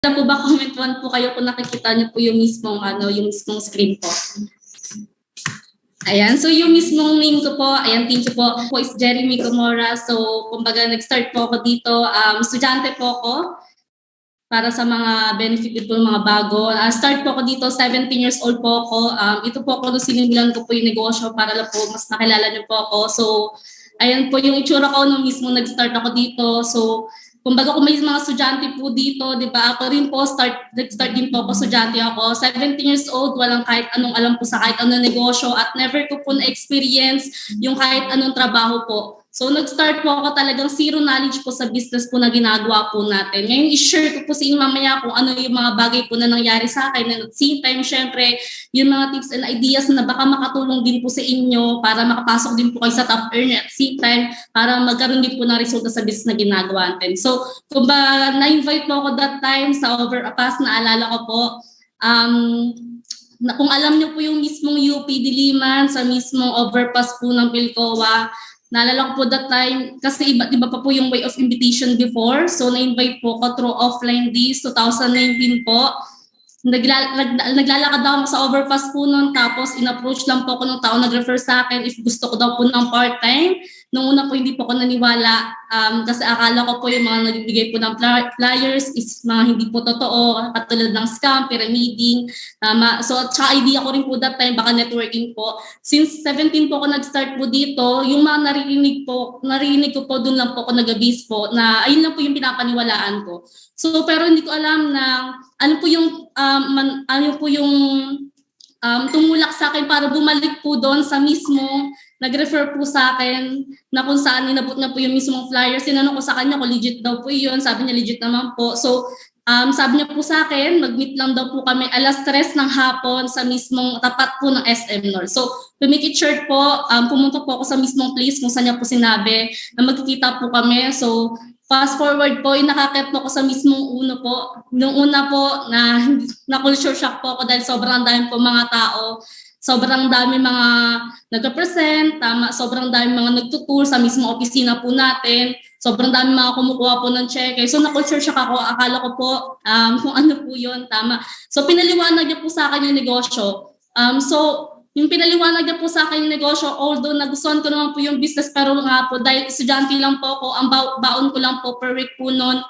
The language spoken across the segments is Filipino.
na po ba, comment one po kayo kung nakikita niyo po yung mismong, yung mismong screen po. Ayan, so yung mismong name ko po, ayan, thank you po, po is Jeremy Gomora. So, kumbaga, nag-start po ako dito, estudyante po ako, para sa mga benefit po ng mga bago. Start po ako dito, 17 years old po ako. Ito po ako, sinimulan ko po yung negosyo para lang po mas nakilala niyo po ako. So, ayan po yung itsura ko nung mismo nag-start ako dito. So, kumbaga kung may mga estudyante po dito, di ba, ako rin po, nag-start din po ako, estudyante ako. 17 years old, walang kahit anong alam po sa kahit anong negosyo at never ko po na-experience yung kahit anong trabaho po. So nag-start po ako talagang zero knowledge po sa business po na ginagawa po natin. Ngayon i-share ko po sa inyo mamaya kung ano yung mga bagay po na nangyari sa akin. And at the same time, syempre, yung mga tips and ideas na baka makatulong din po sa inyo para makapasok din po kayo sa top earner at the same time para magkaroon din po ng resulta sa business na ginagawa natin. So kung ba na-invite po ako that time sa Overpass, naalala ko po, kung alam niyo po yung mismong UP Diliman, sa mismong overpass po ng Pilcoa, naalala ko po that time, kasi iba pa po yung way of invitation before. So, na-invite po ko through offline days, 2019 po. Naglalakad ako sa overpass po noon, tapos in-approach lang po ako ng tao nag-refer sa akin if gusto ko daw po ng part-time. Nung una po hindi po ako naniwala kasi akala ko po yung mga nagbibigay po ng flyers is mga hindi po totoo, katulad ng scam, pyramiding. So at saka idea ko rin po that time, baka networking po. Since 17 po ako nag-start po dito, yung mga narinig ko po, doon lang po ako nag-base po na ayun lang po yung pinapaniwalaan ko. So pero hindi ko alam na ano po yung tumulak sa akin para bumalik po doon sa mismo nag-refer po sa akin na kung saan inabot na po yung mismong flyer. Sinanong ko sa kanya kung legit daw po yun. Sabi niya legit naman po. So sabi niya po sa akin, mag-meet lang daw po kami alas 3 ng hapon sa mismong tapat po ng SM North. So to make it short po, pumunta po ako sa mismong place kung saan niya po sinabi na magkikita po kami. So fast forward po, nakakit po ako sa mismong uno po. Nung una po, na-culture shock po ako dahil sobrang dami po mga tao. Sobrang dami mga nag-present, sobrang dami mga nagtutour sa mismong opisina po natin. Sobrang dami mga kumukuha po ng cheque. So na-culture shock ako, akala ko po kung ano po yun, tama. So pinaliwanag niya po sa akin yung negosyo. Yung pinaliwanag niya po sa akin yung negosyo, although nagustuhan ko naman po yung business, pero nga po, dahil estudyante lang po ako, ang baon ko lang po per week po noon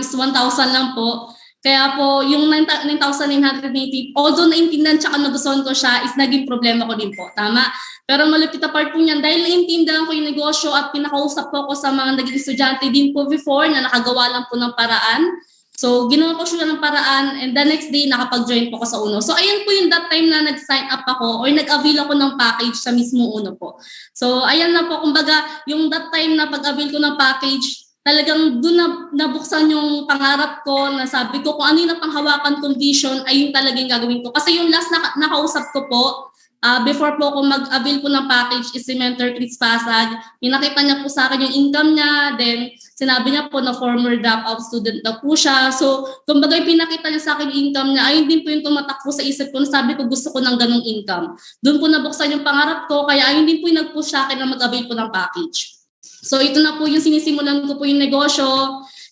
is 1,000 lang po. Kaya po, yung 9,980, although naintindihan tsaka nagustuhan ko siya, is naging problema ko din po. Tama? Pero malupit na part po niyan, dahil naintindihan ko yung negosyo at pinakausap po ako sa mga naging estudyante din po before na nakagawa lang po ng paraan. So, ginawa ko siya ng paraan and the next day, nakapag-join po ako sa UNO. So, ayan po yung that time na nag-sign up ako or nag-avail ako ng package sa mismo UNO po. So, ayan na po, kumbaga, yung that time na pag-avail ko ng package, talagang doon na nabuksan yung pangarap ko na sabi ko kung ano yung napanghawakan kong vision ay yung talagang gagawin ko. Kasi yung last na nakausap ko po, before po ako mag-avail po ng package is si Mentor Chris Pasag. Pinakita niya po sa akin yung income niya, then sinabi niya po na former dropout student na po siya. So, kumbaga pinakita niya sa akin yung income niya, ayun din po yung tumatak po sa isip ko na sabi ko gusto ko ng ganong income. Doon po nabuksan yung pangarap ko, kaya ayun din po yung nag-push sa akin na mag-avail po ng package. So ito na po yung sinisimulan ko po yung negosyo.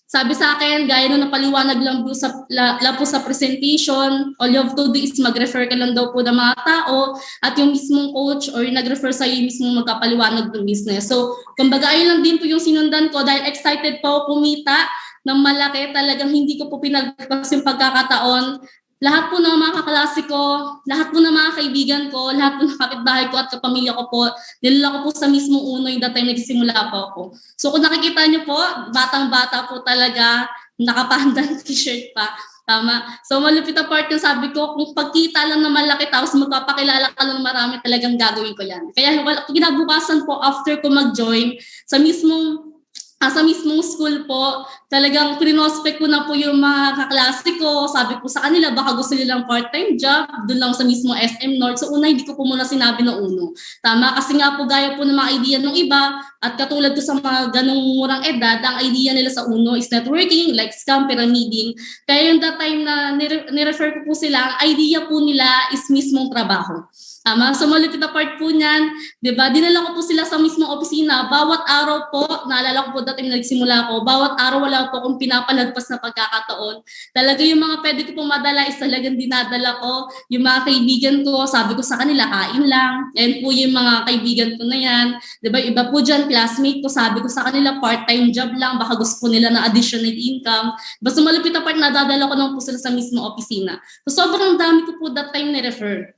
Sabi sa akin, gaya nung napaliwanag lang po sa presentation, all you have to do is mag-refer ka lang daw po ng mga tao at yung mismong coach or yung nag-refer sa iyo mismong magkapaliwanag ng business. So kumbaga ayun lang din po yung sinundan ko dahil excited po ako kumita ng malaki. Talagang hindi ko po pinagpas yung pagkakataon. Lahat po ng mga kaklase ko, lahat po ng mga kaibigan ko, lahat po ng kapitbahay ko at kapamilya ko po, nilala ko po sa mismong UNO yung that time nagsimula po ako. So kung nakikita niyo po, batang-bata po talaga, nakapandan t-shirt pa. Tama. So malupit na part yung sabi ko, kung pagkita lang na malaki tapos magpapakilala ka lang marami, talagang gagawin ko yan. Kaya kinabukasan po after ko mag-join, sa mismong school po, talagang prinospect ko na po yung mga kaklase ko. Sabi ko sa kanila, baka gusto nilang part-time job, doon lang sa mismo SM North. So una, hindi ko po muna sinabi na UNO. Tama, kasi nga po gaya po ng mga idea ng iba, At katulad ko sa mga ganong murang edad, ang idea nila sa uno is networking, like scam, pyramiding. Kaya yung that time na nirefer ko po sila, ang idea po nila is mismong trabaho. Tama? So malupit na part po niyan, di ba? Dinala ko po sila sa mismong opisina. Bawat araw po, naalala ko po dati na nagsimula ako, bawat araw wala po akong pinapalagpas na pagkakataon. Talaga yung mga pwede ko pong madala is talagang dinadala ko. Yung mga kaibigan ko, sabi ko sa kanila, kain lang. Yan po yung mga kaibigan ko na yan. Di ba? Iba po dyan, classmate ko, sabi ko sa kanila, part-time job lang, baka gusto nila ng additional income. Basta malupit na part, nadadala ko lang po sila sa mismong opisina. So sobrang dami ko po that time ni-refer.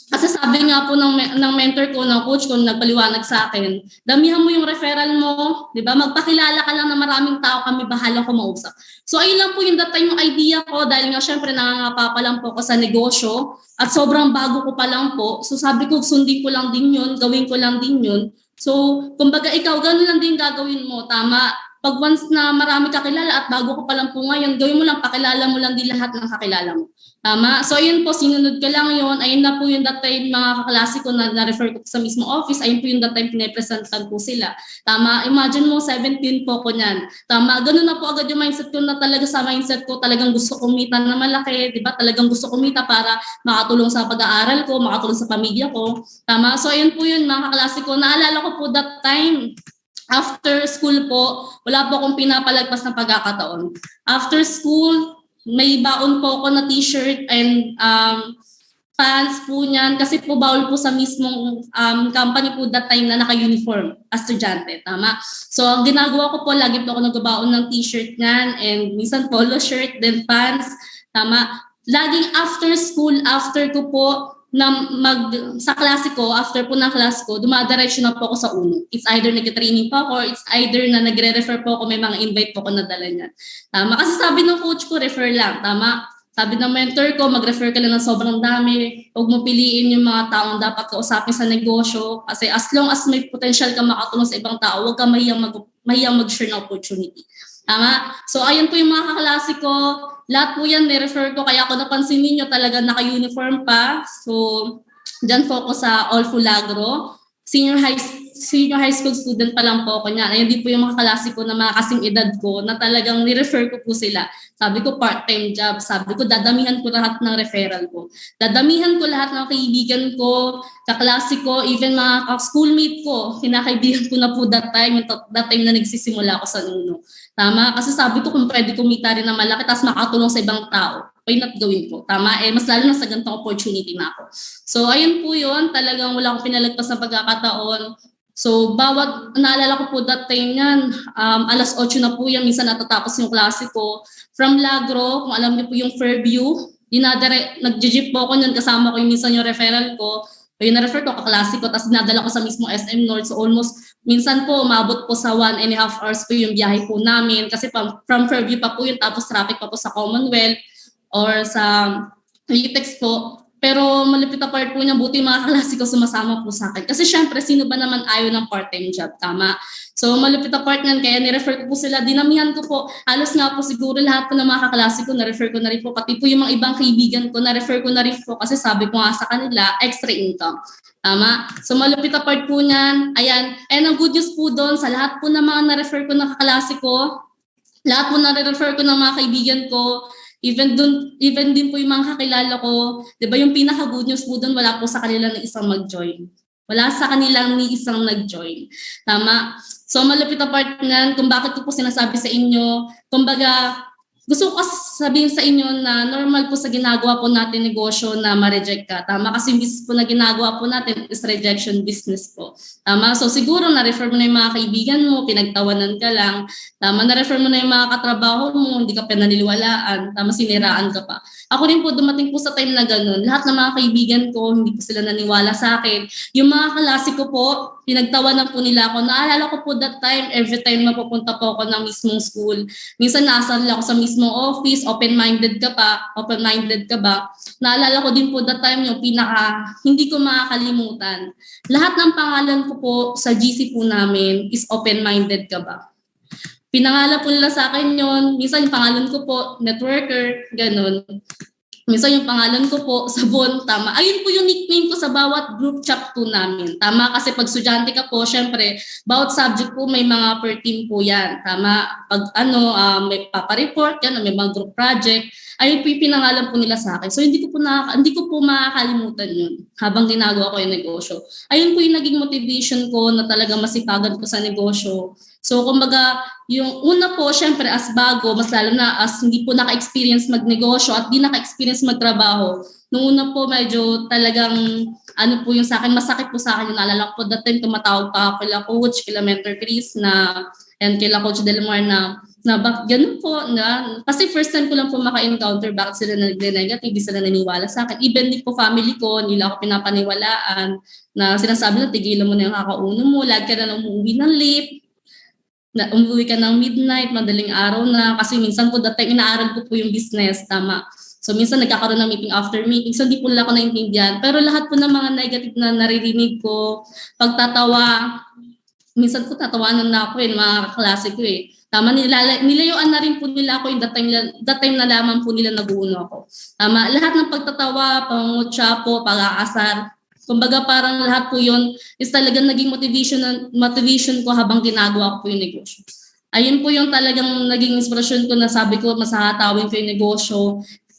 Kasi sabi nga po ng mentor ko, ng coach ko, nagpaliwanag sa akin, damihan mo yung referral mo, di ba? Magpakilala ka lang na maraming tao kami bahalang kumausap. So ayun lang po yung that time yung idea ko dahil nga syempre nangangapa pa lang po ako sa negosyo at sobrang bago ko pa lang po. So sabi ko, sundin ko lang din yun, gawin ko lang din yun. So kumbaga ikaw, ganun lang din gagawin mo, tama? Pag once na marami kakilala at bago ko pa lang po ngayon, gawin mo lang, pakilala mo lang din lahat ng kakilala mo. Tama? So ayun po, sinunod ko lang yun. Ayun na po yung that time mga kaklase ko na na-refer ko sa mismo office. Ayun po yung that time pinapresentan po sila. Tama? Imagine mo, 17 po ko niyan. Tama? Ganun na po agad yung mindset ko na talaga sa mindset ko. Talagang gusto kumita na malaki. Diba? Talagang gusto kumita para makatulong sa pag-aaral ko, makatulong sa pamilya ko. Tama? So ayun po yun mga kaklase ko. Naalala ko po that time, after school po, wala po akong pinapalagpas na pagkakataon. After school, may baon po ako na t-shirt and pants po niyan kasi po bawal po sa mismong company po that time na naka-uniform as estudyante, tama? So ang ginagawa ko po, lagi po ako nagbabaon ng t-shirt niyan and minsan polo shirt, then pants, tama? Laging after school, after ko po na sa klase ko, after po ng class ko, dumadiretso na po ako sa uno. It's either nag-training pa ako or it's either na nagre-refer po ako, may mga invite po ako na dala niya. Tama? Kasi sabi ng coach ko, refer lang. Tama? Sabi ng mentor ko, mag-refer ka lang ng sobrang dami. Huwag mo piliin yung mga taong dapat kausapin sa negosyo. Kasi as long as may potential ka makatulong sa ibang tao, huwag ka mahiyang mag-share ng opportunity. Tama? So ayun po yung mga kaklase ko. Lahat po yan, ni-refer ko. Kaya ako napansin ninyo talaga naka-uniform pa. So, dyan po ako sa All Fulagro. Senior high school student pa lang po ako niyan. Ayun din po yung mga kaklase ko na mga kasing edad ko na talagang ni-refer ko po sila. Sabi ko part-time job. Sabi ko dadamihan ko lahat ng referral ko. Dadamihan ko lahat ng kaibigan ko, kaklase ko, even mga schoolmate ko. Kinakaibigan ko na po that time na nagsisimula ako sa Nuno. Tama? Kasi sabi ko kung pwede kumita rin na malaki tapos makatulong sa ibang tao, why not gawin ko? Tama? Mas lalo na sa ganitong opportunity na ako. So ayun po yun, talagang wala akong pinalagpas na pagkakataon. So naalala ko po that time yan, 8:00 na po yan, minsan natatapos yung klase ko. From Lagro, kung alam niyo po yung Fairview, nag-jeep po ako nun, kasama ko yung minsan yung referral ko. Yung na-refer ko, kaklase ko, tapos dinadala ko sa mismo SM North. So almost, minsan po, umabot po sa 1.5 hours po yung biyahe po namin. Kasi from Fairview pa po yun, tapos traffic pa po sa Commonwealth or sa Litex po. Pero malapit na part po niya, buti mga kaklase ko sumasama po sa akin. Kasi syempre, sino ba naman ayaw ng part-time job, tama? So malapit na part niyan, kaya ni-refer ko po sila. Dinamihan ko po, halos nga po siguro lahat po ng mga kaklase ko, na-refer ko na rin po. Pati po yung mga ibang kaibigan ko, na-refer ko na rin po. Kasi sabi ko nga sa kanila, extra income. Tama? So malapit na part po niyan. Ayan. And ang good news po doon, sa lahat po ng mga na-refer ko na kaklase ko, lahat po na-refer ko ng mga kaibigan ko, even din po yung mga kakilala ko, 'di ba yung pinaka good news po doon, wala po sa kanila ng isang mag-join. Wala sa kanilang ni isang nag-join. Tama? So malapit na part niyan kung bakit ko po sinasabi sa inyo, kumbaga gusto ko sabihin sa inyo na normal po sa ginagawa po natin negosyo na ma-reject ka. Tama? Kasi yung business po na ginagawa po natin is rejection business po. Tama? So siguro na-refer mo na yung mga kaibigan mo, pinagtawanan ka lang. Tama? Na-refer mo na yung mga katrabaho mo, hindi ka pinaniniwalaan. Tama? Siniraan ka pa. Ako rin po, dumating po sa time na ganun. Lahat ng mga kaibigan ko, hindi po sila naniwala sa akin. Yung mga klase ko po, pinagtawanan po nila ako. Naalala ko po that time, every time mapupunta po ako ng mismong school. Minsan nasa ako sa mismong office, open-minded ka ba? Naalala ko din po that time yung hindi ko makakalimutan. Lahat ng pangalan ko po sa GC po namin is open-minded ka ba? Pinangalan po nila sa akin yon. Minsan yung pangalan ko po, networker, ganun. Minsan yung pangalan ko po, Sabon, tama. Ayun po yung nickname ko sa bawat group chat po namin. Tama, kasi pag estudyante ka po, syempre, bawat subject po may mga per team po yan. Tama, pag may papareport yan, may mga group project, ayun po yung pinangalan po nila sa akin. So hindi ko po makakalimutan yun habang ginagawa ko yung negosyo. Ayun po yung naging motivation ko na talagang masipagan ko sa negosyo. So kumbaga, yung una po, syempre as bago, mas lalo na as hindi po naka-experience magnegosyo at di naka-experience magtrabaho. Nung una po, medyo talagang, po yung sa akin, masakit po sa akin yung naalala ko po. That time, tumatawag pa ako kila Coach, kila Mentor Chris and kila Coach Delmar ganun po, kasi first time ko lang po maka-encounter bakit sila nagne-negative, hindi sila naniniwala sa akin. Even din po family ko, nila ako pinapaniwalaan na sinasabi na tigilan mo na yung kakauno mo, lagi ka na umuwi ng late, na umuwi ka ng midnight, madaling araw na, kasi minsan po that time inaaral ko po yung business, tama. So minsan nagkakaroon ng meeting after meeting, so hindi po nila ako naintindihan. Pero lahat po ng mga negative na naririnig ko, pagtatawa, minsan po tatawanan na ako mga klase ko eh. Tama, nilayuan na rin po nila ako yung that time na lamang po nila nag-uuno ako. Tama, lahat ng pagtatawa, pangungutya po, pag-aasar, kumbaga parang lahat po yun is talagang naging motivation ko habang ginagawa ko po yung negosyo. Ayun po yung talagang naging inspirasyon ko na sabi ko, masahatawin ko yung negosyo.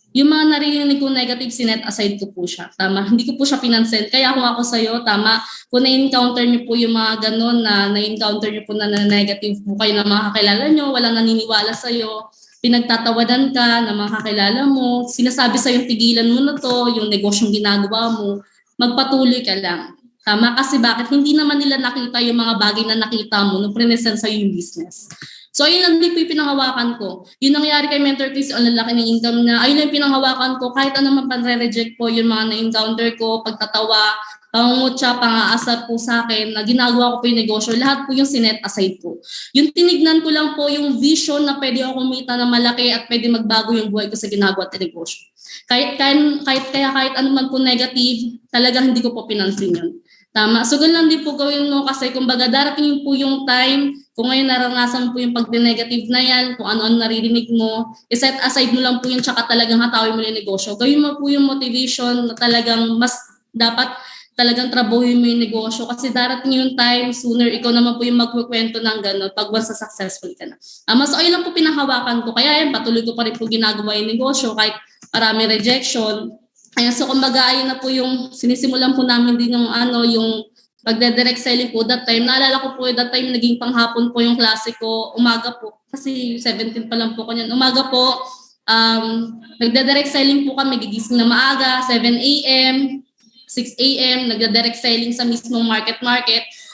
Yung mga naririnig ko negative, sinet aside ko po siya. Tama, hindi ko po siya pinansin. Kaya kung ako sa'yo, tama, kung na-encounter niyo po yung mga ganon na-encounter niyo po na negative po kayo ng mga kakilala niyo, walang naniniwala sa'yo, pinagtatawadan ka ng mga kakilala mo, sinasabi sa'yo tigilan mo na to, yung negosyong ginagawa mo, magpatuloy ka lang. Tama, kasi bakit? Hindi naman nila nakita yung mga bagay na nakita mo nung present sa'yo yung business. So ayun lang din po yung pinanghawakan ko. Yung nangyari kay Mentor Chris, ang lalaki ng income na, ayun lang yung pinanghawakan ko. Kahit ano man panre-reject po yung mga na-encounter ko, pagtatawa, pangungutya, pang-aasar po sa akin, na ginagawa ko po yung negosyo, lahat po yung sinet aside po. Yung tinignan ko lang po yung vision na pwede ako kumita na malaki at pwede magbago yung buhay ko sa ginagawa at negosyo. Kahit ano man po negative, talagang hindi ko po pinansin yun. Tama. So ganun lang din po gawin mo kasi kumbaga darating po yung time, kung ngayon naranasan po yung pag-negative na yan, kung ano-ano naririnig mo, iset aside mo lang po yung tsaka talagang hatawin mo yung negosyo. Gawin mo po yung motivation na talagang mas dapat talagang trabahuin mo yung negosyo kasi darating yung time, sooner ikaw naman po yung magkukwento ng gano'n pag once successful ka na. So ayun lang po pinahawakan ko. Kaya yan, patuloy ko pa rin po ginagawa yung negosyo kahit marami rejection. Ayan, so kumbaga ayun na po yung sinisimulan po namin din yung yung pagde-direct selling po that time. Naalala ko po that time naging panghapon po yung klase ko, umaga po. Kasi 17 pa lang po ko niyan. Umaga po, nagde-direct selling po kami, gigising na maaga, 7 a.m., 6 a.m., nagde-direct selling sa mismong market.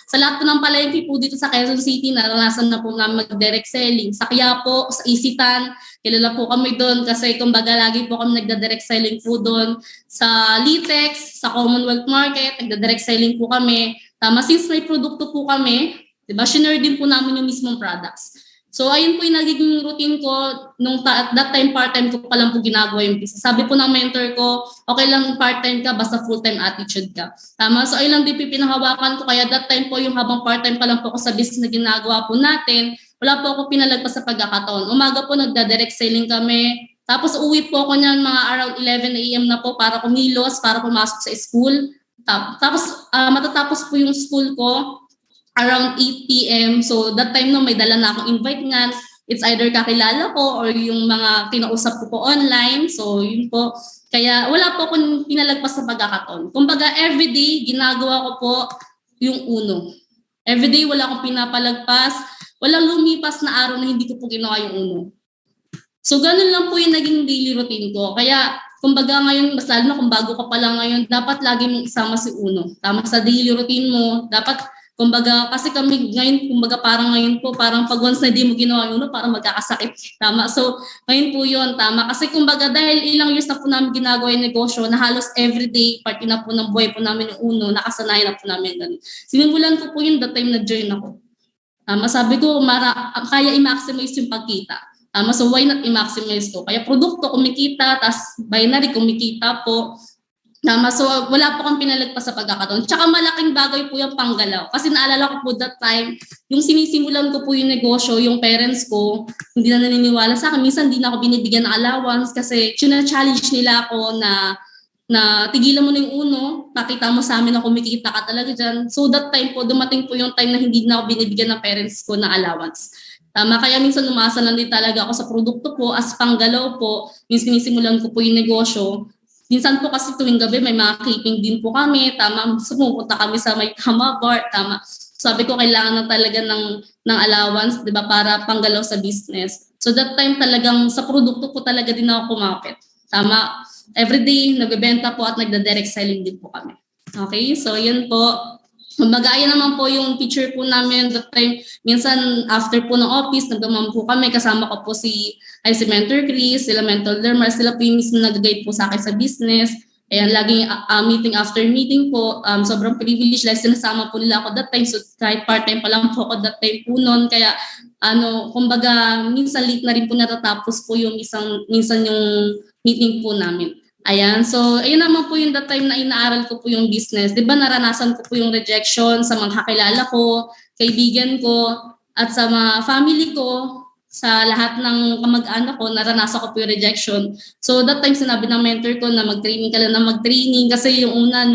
Sa lahat po ng palengke po dito sa Quezon City, naranasan na po namin mag-direct selling. Sa Quiapo, sa Isitan, kilala po kami doon kasi kumbaga lagi po kami nagda-direct selling po doon. Sa Litex, sa Commonwealth Market, nagda-direct selling po kami. Tama, since may produkto po kami, diba, shinare din po namin yung mismong products. So ayun po yung nagiging routine ko at that time part-time ko pa lang po ginagawa yung business. Sabi po ng mentor ko, okay lang part-time ka basta full-time attitude ka. Tama, so ayun lang din pinahawakan ko kaya that time po yung habang part-time pa lang po ako sa business na ginagawa po natin, wala po ako pinalagpas sa pagkakataon. Umaga po nagda-direct selling kami. Tapos uwi po ako niyan mga around 11 a.m. na po para kumilos, para pumasok sa school. Tapos matatapos po yung school ko around 8 p.m. So that time may dala na akong invite nga. It's either kakilala ko or yung mga kinausap ko po online. So yun po. Kaya wala po akong pinalagpas sa pagkakataon. Kumbaga everyday ginagawa ko po yung uno. Everyday wala akong pinapalagpas. Walang lumipas na araw na hindi ko po ginawa yung uno. So ganun lang po yung naging daily routine ko. Kaya kumbaga ngayon, mas lalo na kung bago ka pa lang ngayon, dapat lagi mong isama si uno. Tama sa daily routine mo, dapat kumbaga, kasi kami ngayon, kumbaga parang ngayon po, parang pag once na di mo ginawa yun, parang magkakasakit. Tama? So, ngayon po yun, tama. Kasi kumbaga, dahil ilang years na po namin ginagawa yung negosyo, na halos everyday, party na po ng buhay po namin yung uno, nakasanayan na po namin ganun. Sinimulan ko po yun the time nag-join ako. Tama, sabi ko, kaya i-maximize yung pagkita. Tama, so why not i-maximize ko? Kaya produkto kumikita, tas binary kumikita po. Tama. So, wala po kang pinalagpas sa pagkakataon. Tsaka malaking bagay po yung panggalaw. Kasi naalala ko po that time, yung sinisimulan ko po yung negosyo, yung parents ko, hindi na naniniwala sa akin. Minsan, hindi na ako binibigyan ng allowance kasi challenge nila ako na tigilan mo na yung uno, pakita mo sa amin na kumikita ka talaga dyan. So that time po, dumating po yung time na hindi na ako binibigyan ng parents ko ng allowance. Tama, kaya minsan umasa lang din talaga ako sa produkto po as panggalaw po, yung sinisimulan ko po yung negosyo. Minsan po kasi tuwing gabi may mga keeping din po kami, tama, sumupunta kami sa may Tama Bar, tama. Sabi ko kailangan na talaga ng allowance, 'di ba, para panggalaw sa business. So that time talagang sa produkto po talaga din ako kumapit. Tama. Everyday nagbebenta po at nagda-direct selling din po kami. Okay? So yun po. Kumbaga, ayan naman po yung teacher po namin that time. Minsan, after po ng office, nagdaman po kami. Kasama ko po si Mentor Chris, sila Mentor Lermar. Sila po yung mismo nag-guide po sa akin sa business. Ayan, laging meeting after meeting po. Sobrang privilege. Like, sinasama po nila ako that time. So, kahit part-time pa lang po ako that time po noon. Kaya, kumbaga, minsan late na rin po natatapos po yung minsan yung meeting po namin. Ayan, so ayun naman po yung that time na inaaral ko po yung business. 'Di ba naranasan ko po yung rejection sa mga kakilala ko, kaibigan ko, at sa mga family ko, sa lahat ng kamag-anak ko, naranasan ko po yung rejection. So that time sinabi ng mentor ko na mag-training ka lang na mag-training kasi yung una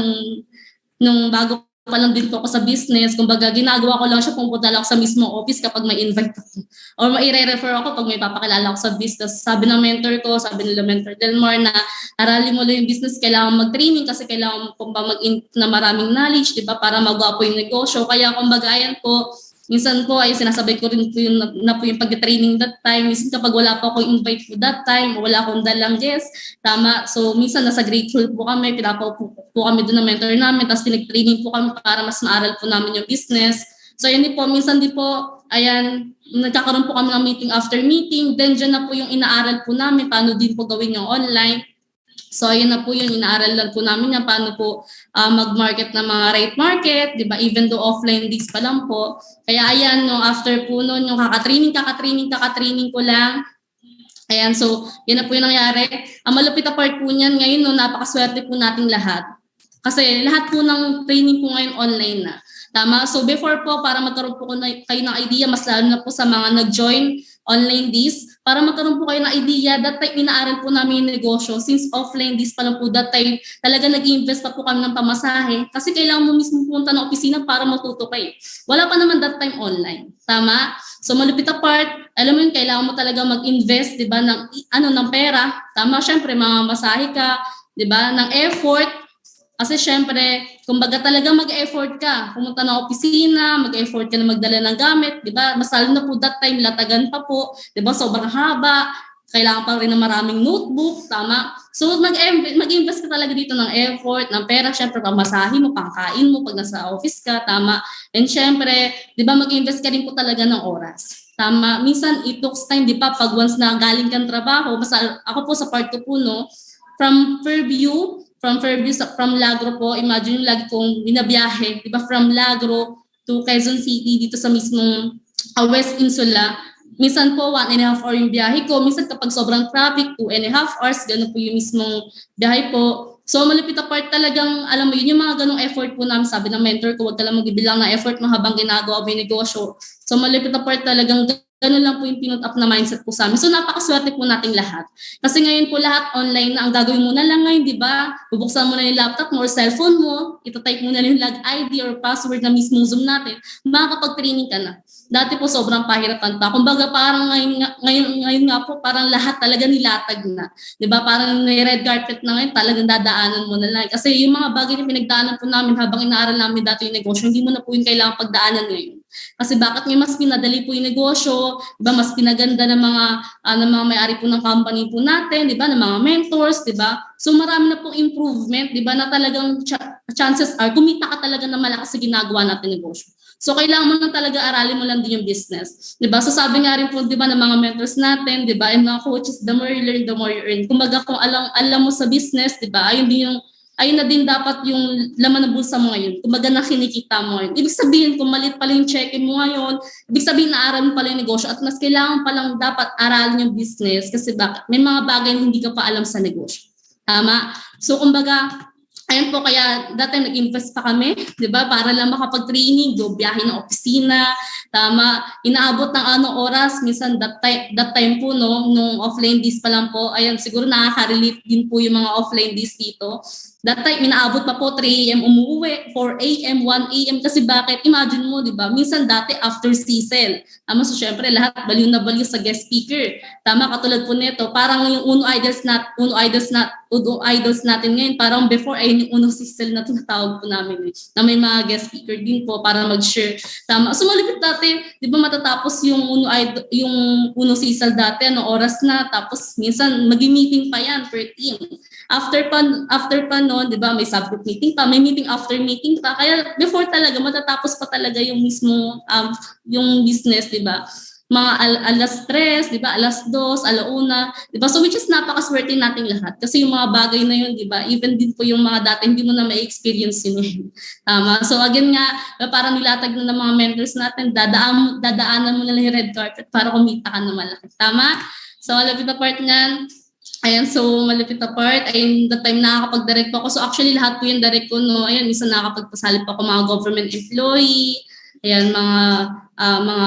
nung bago pa lang din po ako sa business, kumbaga ginagawa ko lang siya, pumunta lang ako sa mismo office kapag may invite ako or mai-refer ako pag may papakilala ako sa business. Sabi ng mentor ko, sabi nila Mentor Delmar na aralin mo lang yung business, kailangan mag-training kasi kailangan mo pa na maraming knowledge, di ba, para magawa po yung negosyo. Kaya kumbaga ayan po, minsan po ay sinasabay ko rin po yung, po yung pag-training that time. Minsan kapag wala pa akong invite po that time, wala akong dalang guest, tama. So minsan nasa grateful po kami, pinapaupo po kami doon ng mentor namin, tapos pinag-training po kami para mas maaral po namin yung business. So yun din po, minsan din po, ayan, nagkakaroon po kami ng meeting after meeting, then dyan na po yung inaaral po namin, paano din po gawin yung online. So ayun na po yung inaaralan po namin na paano po mag-market ng mga rate market, di ba? Even though offline days pa lang po. Kaya ayan, no, after po noon, yung kakatraining ko lang. Ayan, so yun na po yung nangyari. Ang malapit na part po niyan ngayon, no, napakaswerte po nating lahat. Kasi lahat po ng training po ngayon online na. Tama? So before po, para magkaroon po kayo ng idea, mas lalo na po sa mga nag-join online days, para magkaroon po kayo ng idea, that time inaaral po namin yung negosyo. Since offline days pa lang po that time, talaga nag-invest pa po kami ng pamasahe. Kasi kailangan mo mismo pumunta ng opisina para matuto kayo. Wala pa naman that time online. Tama? So malupit na part, alam mo yun, kailangan mo talaga mag-invest, di ba, ng pera. Tama, syempre, mamasahe ka, di ba, ng effort. Kasi syempre, kumbaga talaga mag-effort ka. Pumunta ng opisina, mag-effort ka na magdala ng gamit, di ba? Mas lalo na po that time, latagan pa po, di ba? Sobrang haba, kailangan pa rin ng maraming notebook, tama? So mag-invest ka talaga dito ng effort, ng pera, syempre pamasahin mo, pangkain mo pag nasa office ka, tama? And syempre, di ba mag-invest ka rin po talaga ng oras. Tama, minsan it takes time, di ba? Pag once na galing kang trabaho, ako po sa part ko po, no, from from Lagro po, imagine yung lagi kong binabiyahe, di ba, from Lagro to Quezon City, dito sa mismong West Insula. Minsan po, 1.5 hour yung biyahe ko. Minsan kapag sobrang traffic, 2.5 hours, gano'n po yung mismong biyahe po. So malapit na part talagang, alam mo yun, yung mga ganong effort po namin, sabi ng mentor ko, huwag ka lang magbibilang na effort mo habang ginagawa mo yung negosyo. So malapit na part talagang ganun lang po yung pinut up na mindset po sa amin. So napakaswerte po nating lahat. Kasi ngayon po lahat online na, ang gagawin mo na lang ngayon, di ba? Bubuksan mo na yung laptop mo or cellphone mo, itatype mo na yung log ID or password na mismo Zoom natin, makakapag-training ka na. Dati po sobrang pahirapan pa. Kumbaga parang ngayon nga po, parang lahat talaga nilatag na. Di ba? Parang may red carpet na ngayon, talagang dadaanan mo na lang. Kasi yung mga bagay na pinagdaanan po namin habang inaaral namin dati yung negosyo, hindi mo na po yung kailangan pagdaanan ngayon. Kasi bakit mas pinadali po yung negosyo, diba, mas pinaganda ng mga may-ari po ng company po natin, diba, ng mga mentors, diba? So marami na pong improvement, diba, na talagang chances are kumita ka talaga na malakas sa ginagawa natin negosyo. So kailangan mo na talaga aralin mo lang din yung business, diba? So sabi nga rin po, diba, ng mga mentors natin, diba, and mga coaches, the more you learn, the more you earn. Kumbaga kung alam mo sa business, diba, ayun na din dapat yung laman ng bulsa mo ngayon. Kumbaga na kinikita mo ngayon. Ibig sabihin, kung malit pala yung check-in mo ngayon, ibig sabihin na-aral mo pala yung negosyo at mas kailangan palang dapat aralin yung business kasi bakit? May mga bagay na hindi ka pa alam sa negosyo. Tama? So kumbaga, Ayun po, kaya dati nag-invest pa kami, di ba, para lang makapag-training, go biyahe ng opisina, tama, inaabot ng oras, minsan that time po, no, nung offline days pa lang po, ayan, siguro nakaka-relate din po yung mga offline days dito. That time, inaabot pa po 3 a.m. umuwi, 4 a.m., 1 a.m. Kasi bakit? Imagine mo, di ba? Minsan dati after CSEL. Tama, so syempre lahat baliw na baliw sa guest speaker. Tama, katulad po nito, parang yung Uno Idols natin ngayon, parang before ay yung unang CSEL na tinatawag po namin na may mga guest speaker din po para mag-share. Tama, so malapit dati, di ba matatapos yung Uno CSEL dati, oras na, tapos minsan mag-meeting pa yan per team. After pa noon, 'di ba, may subgroup meeting pa, may meeting after meeting pa. Kaya before talaga matatapos pa talaga yung mismo yung business, 'di ba? Mga alas 3, 'di ba? Alas 2, alauna, 'di ba? So which is napakaswerte nating lahat kasi yung mga bagay na yun, 'di ba? Even din po yung mga dati hindi mo na ma-experience yun. Tama. So again nga, parang nilatag na ng mga mentors natin, dadaanan mo na lang yung red carpet para kumita ka na malaki. Tama? So malapit na part niyan. Ayan, so malapit na part, ayun, the time nakakapag-direct po ako. So actually, lahat po yung direct ko, no, ayan, minsan nakakapagpasalip ako mga government employee, ayan, mga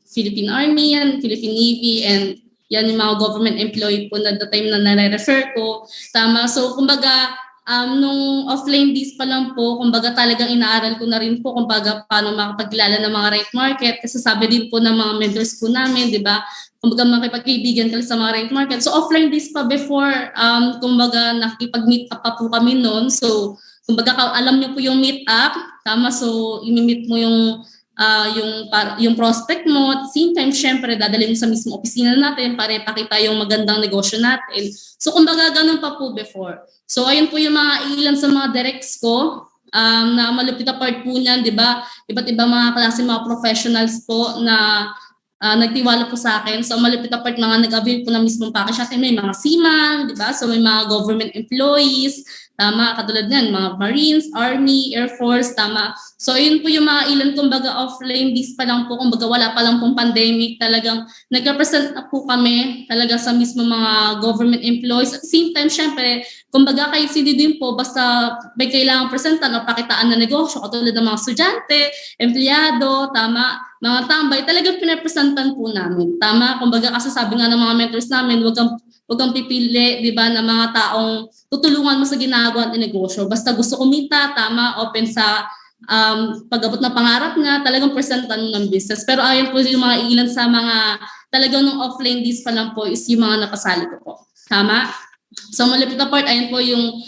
Philippine Army, yan, Philippine Navy, and yan yung mga government employee po na the time na nare-refer ko. Tama, so kumbaga, nung offline days pa lang po, kumbaga talagang inaaral ko na rin po, kumbaga paano makapagkilala ng mga right market, kasi sabi din po ng mga mentors po namin, di ba, kumbaga makipagkaibigan ka sa mga rent market. So offline days pa before, kumbaga nakikipag-meet up pa po kami noon. So kumbaga alam niyo po yung meet up, tama, so imi-meet mo yung prospect mo. At the same time, syempre, dadalhin mo sa mismo opisina natin para ipakita yung magandang negosyo natin. So kumbaga ganun pa po before. So ayun po yung mga ilan sa mga directs ko. Na malupit na part po niyan, di ba? Iba't iba mga klase mga professionals po na nagtiwala po sa akin. So malapit na part mga nag-avail po ng mismong package natin. May mga seaman, di ba? So may mga government employees, tama, katulad niyan, mga Marines, Army, Air Force, tama. So yun po yung mga ilan, kumbaga offline days pa lang po, kumbaga wala pa lang pong pandemic, talagang nag-represent na po kami talaga sa mismo mga government employees. At the same time, syempre, kumbaga kahit sino din po, basta may kailangang presentan o pakitaan na negosyo, katulad ng mga estudyante, empleyado, tama, mga tambay, talagang pinapresentan po namin. Tama, kumbaga kasi sabi nga ng mga mentors namin, wag kang pipili, di ba, ng mga taong tutulungan mo sa ginagawa ng negosyo. Basta gusto kumita, tama, open sa pag-abot na pangarap nga, talagang presentan mo ng business. Pero ayun po yung mga ilan sa mga talagang nung offline days pa lang po is yung mga napasali ko po. Tama? So malapit na part, ayun po yung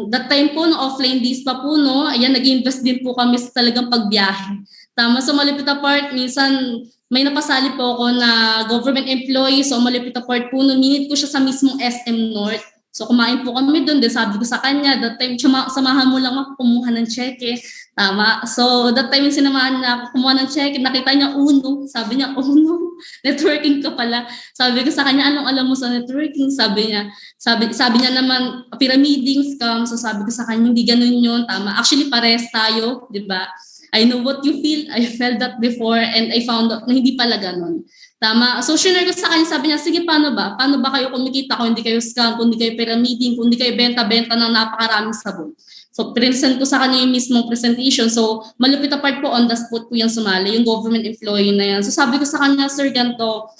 that time po, no, offline days pa po, no, ayan, nag-invest din po kami sa talagang pagbiyahe. Tama, so malapit na part, minsan may napasali po ako na government employee, so malapit na part po, no, minute ko siya sa mismong SM North. So kumain po kami doon, then sabi ko sa kanya, that time, samahan mo lang ako kumuha ng cheque. Tama, so that time yung sinamahan niya ako kumuha ng cheque, nakita niya Uno, sabi niya, Uno, networking ka pala. Sabi ko sa kanya, anong alam mo sa networking? Sabi niya naman, pyramiding scam. So sabi ko sa kanya, hindi ganun yun, tama. Actually, pares tayo, di ba? I know what you feel, I felt that before, and I found out na hindi pala ganun. Tama. So, shinare ko sa kanya, sabi niya, sige, paano ba? Paano ba kayo kumikita kung hindi kayo scam, kung hindi kayo pyramiding, kung hindi kayo benta-benta ng napakaraming sabon? So, present ko sa kanya yung mismong presentation. So, malupit na part po, on the spot po yung sumali, yung government employee na yan. So, sabi ko sa kanya, sir, ganito,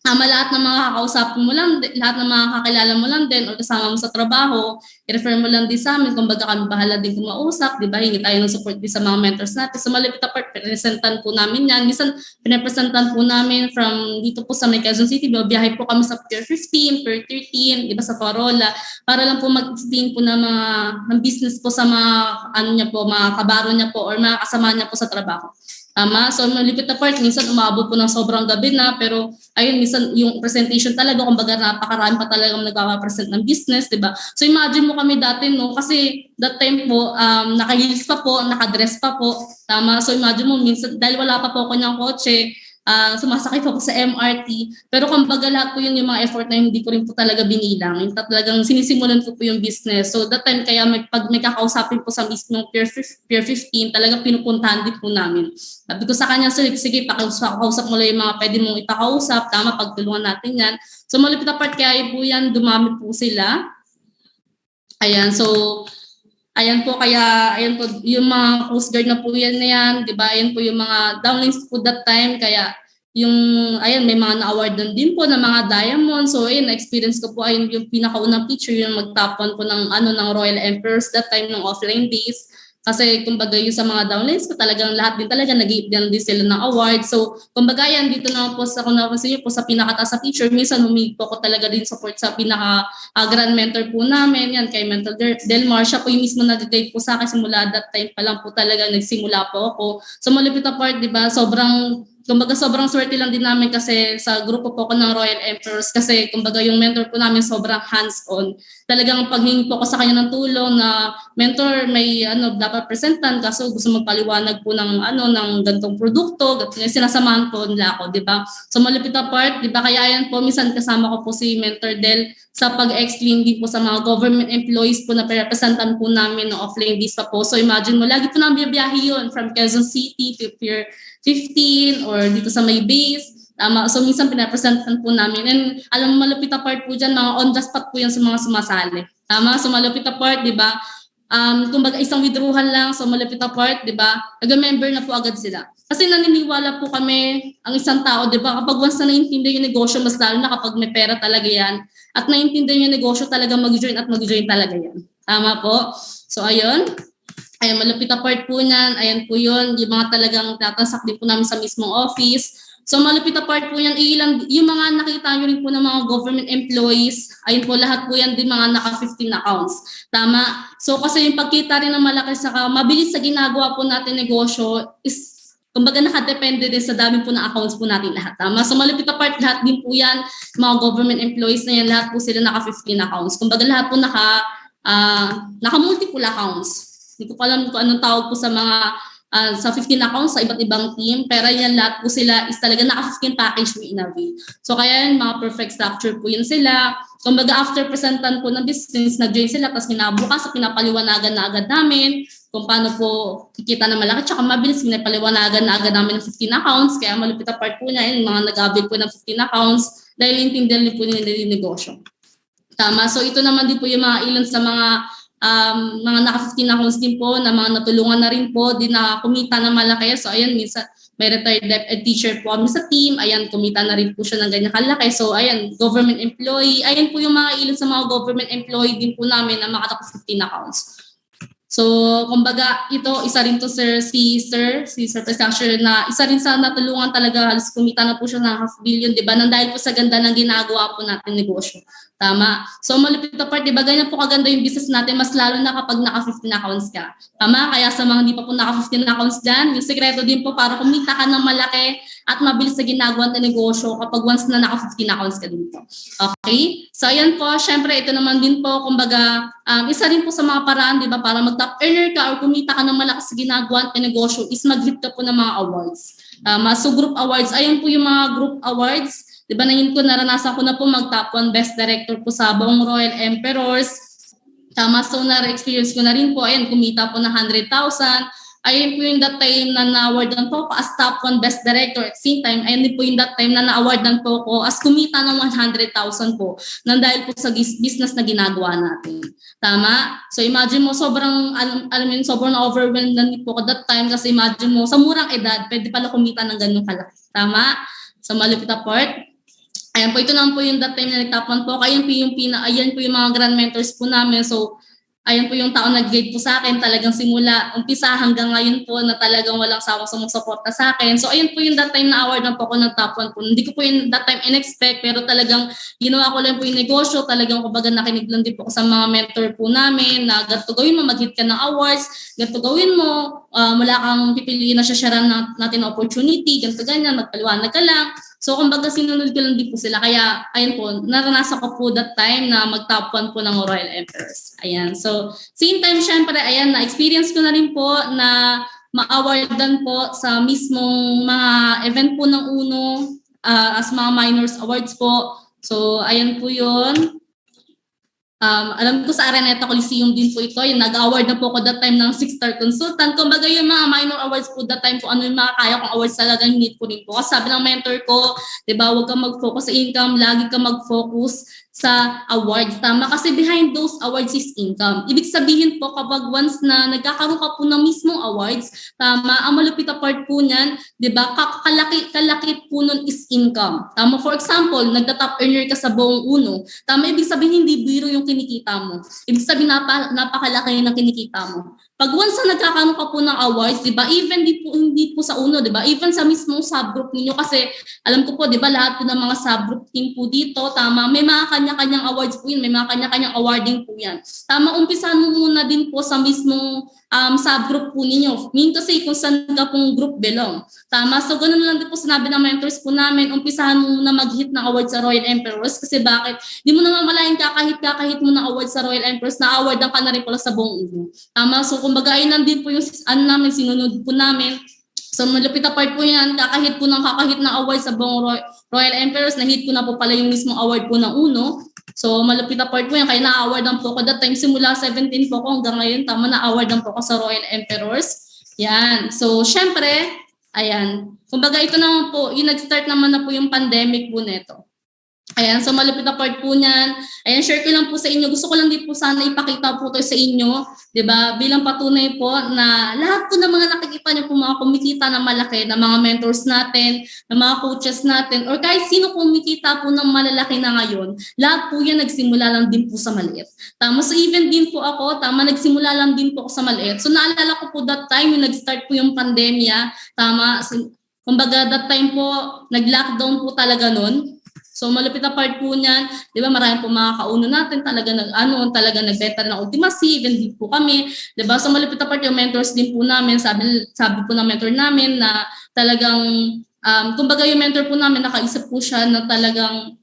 lahat ng mga kakausapin mo lang, lahat ng mga kakilala mo lang din o kasama mo sa trabaho, i-refer mo lang din sa amin, kumbaga kami bahala din kumausap, di ba? Hingi tayo ng support din sa mga mentors natin. So malapit na part, presentan po namin yan. Minsan, pinapresentan po namin from dito po sa May Quezon City, biyahe po kami sa Pier 15, Pier 13, di ba, sa Corolla, para lang po mag-explain po ng business po sa mga, niya po, mga kabaro niya po or mga kasama niya po sa trabaho. Tama. So malipit na part, minsan umabot po ng sobrang gabi na, pero ayun, minsan yung presentation talaga, kumbaga napakarami pa talagang nagkaka-present ng business, di ba? So imagine mo kami dati, no, kasi that time po, naka-heels pa po, naka-dress pa po, tama? So imagine mo, minsan, dahil wala pa po ako ng kotse, sumasakay po ako sa MRT, pero kumbaga lahat po yun yung mga effort na hindi ko rin po talaga binilang. Yung talagang sinisimulan ko po yung business. So that time, kaya pag may kakausapin po sa mismong Pier 15, talagang pinupuntahan din po namin. Sabi ko sa kanya, sir, sige, pakausap mo lang yung mga pwede mong ipakausap, tama, pagtulungan natin yan. So malapit na part, kaya po yan, dumami po sila. Ayan, so Ayan po, kaya ayan po, yung mga Coast Guard na po yan, di ba? Ayan po yung mga downlinks po that time, kaya yung, ayan, may mga na-award din po ng mga diamond. So, ayun, na-experience ko po, ayun, yung pinakaunang picture, yung mag-top 1 po ng, ng Royal Emperors that time, ng offline days. Kasi kumbaga yung sa mga downlines ko talagang lahat din talaga nag-iipgan din sila ng award. So kumbaga yan dito naman po sa kung napansin niyo po sa pinakataas sa picture, minsan humingi po ako talaga din support sa pinaka grand mentor po namin, yan kay Mentor Delmar. Siya po yung mismo nag-guide po sa akin simula that time pa lang po talaga nagsimula po ako. So malupit na part, di ba, kumbaga sobrang swerte lang din namin kasi sa grupo po ko ng Royal Emperors kasi kumbaga yung mentor po namin sobrang hands-on. Talagang paghingi po ko sa kanya ng tulong na mentor may dapat presentan kaso gusto magpaliwanag po ng ng gantong produkto, sinasamahan po nila ako, di ba? So malupit na part, di ba? Kaya ayan po minsan kasama ko po si Mentor Del sa pag-explain din po sa mga government employees po na representan po namin ng offline days pa po. So imagine mo, lagi po namin biyahe yun from Quezon City to Pier 15 or dito sa may base. So minsan pinapresentan po namin. And alam mo, malupit na part po dyan, mga on the spot po yan sa mga sumasali. Tama? So malupit na part, di ba? Kumbaga isang withdrawal lang, so malupit na part, di ba? Nag-member na po agad sila. Kasi naniniwala po kami, ang isang tao, di ba? Kapag once na naiintindihan yung negosyo, mas lalo na kapag may pera talaga yan, at naiintindihan yung negosyo, talaga mag-join at mag-join talaga yan. Tama po? So ayun. Ayan, malupit na part po niyan. Ayan po yun. Yung mga talagang tatasak din po namin sa mismong office. So malupit na part po yan. Yung mga nakita nyo rin po ng mga government employees, ayun po lahat po yan din mga naka-15 accounts. Tama? So kasi yung pagkita rin ng malaki saka mabilis sa ginagawa po natin negosyo is kumbaga nakadepende din sa dami po ng accounts po natin lahat. Tama? So malupit na part lahat din po yan. Mga government employees na yan, lahat po sila naka-15 accounts. Kumbaga lahat po naka-multiple accounts. Hindi ko pa alam kung anong tawag po sa mga sa 15 accounts sa iba't ibang team, pero yan lahat po sila is talaga naka-15 package we innovate. So kaya yan, mga perfect structure po yun sila. Kumbaga after presentan po ng business, nag-join sila, tapos kinabukas sa pinapaliwanagan na agad namin kung paano po kikita na malaki, tsaka mabilis pinapaliwanagan na agad namin ng 15 accounts, kaya malupit na part po niya, yung mga nag-avail po ng 15 accounts, dahil intindihan din po nila yung negosyo. Tama. So ito naman din po yung mga ilan sa mga naka-15 accounts din po na mga natulungan na rin po din na kumita na malaki. So ayan, minsan may retired DepEd teacher po kami sa team. Ayan, kumita na rin po siya ng ganyan kalaki. So ayan, government employee. Ayan po yung mga ilan sa mga government employee din po namin na makatapos 15 accounts. So, kumbaga, ito, isa rin to si Sir Pescasher na isa rin sa natulungan talaga, halos kumita na po siya ng $500 million, di ba? Nang dahil po sa ganda ng ginagawa po natin negosyo. Tama? So, malupit na part, di ba? Ganyan po kaganda yung business natin, mas lalo na kapag naka-15 accounts ka. Tama? Kaya sa mga hindi pa po naka-15 accounts dyan, yung sekreto din po para kumita ka ng malaki at mabilis sa ginagawa ng negosyo kapag once na naka-15 accounts ka din po. Okay? So, ayan po, syempre, ito naman din po, kumbaga, isa rin po sa mga paraan, di ba, para mag-top earner ka or kumita ka ng malakas sa ginagawa ng negosyo is mag-hit ka po ng mga awards. So, group awards, ayan po yung mga group awards. Di ba, naranasan ko na po mag-top 1 best director po sa buong Royal Emperors. So, na-experience ko na rin po, ayan, kumita po ng 100,000. Ayun po yung that time na na-awardan po ako as top 1 best director. At same time, ayun din po yung that time na na-awardan po ako as kumita ng 100,000 po nang dahil po sa business na ginagawa natin. Tama? So imagine mo, sobrang overwhelmed na po ako that time kasi imagine mo, sa murang edad, pwede pala kumita ng ganun kalaki. Tama? So malupit na part. Ayan po, ito naman po yung that time na nag-top 1 po. Ayan po yung mga grand mentors po namin. So, ayan po yung taon nag-guide po sa akin, talagang simula, umpisa hanggang ngayon po na talagang walang sawang sumusuporta sa akin. So ayun po yung that time na award na po ako ng top 1 po. Hindi ko po yung that time in-expect, pero talagang ginawa ko lang po yung negosyo, talagang kumbaga nakinig lang din po ako sa mga mentor po namin na ganito gawin mo, mag-hit ka ng awards, ganito gawin mo, wala kang pipiliin na sharean natin opportunity, ganito ganyan, magpaliwanag ka lang. So, kumbaga, sinunod ko lang din po sila. Kaya, ayun po, naranasan ko po that time na mag-top 1 po ng Royal Emperors. Ayan. So, same time, syempre, ayan, na-experience ko na rin po na ma-awardan po sa mismong mga event po ng UNO as mga minors awards po. So, ayan po yun. Alam ko sa Araneta Coliseum din po ito, yung nag-award na po ako that time ng 6-star consultant. Kumbaga yung mga minor awards po that time po, ano yung mga kaya kong awards talaga need ko rin po. Kasi sabi ng mentor ko, di ba, huwag kang mag-focus sa income, lagi kang mag-focus sa awards. Tama, kasi behind those awards is income. Ibig sabihin po, kapag once na nagkakaroon ka po ng mismong awards, tama, ang malupit na part po niyan, di ba, kalaki po nun is income. Tama, for example, nagta-top earner ka sa buong uno, tama, ibig sabihin hindi biro yung kinikita mo. Ibig sabihin napakalaki ng kinikita mo. Pag once na nagkakaroon ka po ng awards, di ba, even hindi po sa uno, di ba, even sa mismong subgroup ninyo, kasi alam ko po, di ba, lahat po ng mga subgroup team po dito, tama, may mga kanya-kanyang awards po yun, may mga kanya-kanyang awarding po yan. Tama, umpisahan mo muna din po sa mismong subgroup po ninyo. Mean to say, kung saan ka pong group belong. Tama, so ganun lang din po sinabi ng mentors po namin, umpisahan mo muna mag-hit ng awards sa Royal Emperors, kasi bakit? Di mo naman malayan kakahit mo ng awards sa Royal Emperors, na awardan ka na rin pala sa buong ulo. Tama, so kumbaga ayun lang din po yung namin, sinunod po namin. So malupit na part po yan, kakahit ng award sa buong Royal Emperors, na-hit ko na po pala yung mismong award po ng uno. So malupit na part po yan, kaya na-awardan po ko that time, simula 17 po ko hanggang ngayon, tama, na-awardan po ko sa Royal Emperors. Yan, so syempre, ayan, kumbaga ito naman po, yung nag-start naman na po yung pandemic po neto. Ayan, so malupit na part po niyan. Ayan, share ko lang po sa inyo. Gusto ko lang din po sana ipakita po ito sa inyo, 'di ba? Bilang patunay po na lahat po ng mga nakikita niyo po, mga kumikita na malaki, na mga mentors natin, na mga coaches natin, or kahit sino kumikita po ng malalaki na ngayon, lahat po yan nagsimula lang din po sa maliit. Tama, so even din po ako, tama, nagsimula lang din po ako sa maliit. So naalala ko po that time yung nag-start po yung pandemya, tama, so, kumbaga that time po, nag-lockdown po talaga nun. So malupit na part po niyan, 'di ba? Marami po mga kauno natin talaga nagbenta ng ultimacy, even din po kami, 'di ba? So malupit na part yung mentors din po namin, sabi po ng mentor namin na talagang kumbaga yung mentor po namin nakaisip po siya na talagang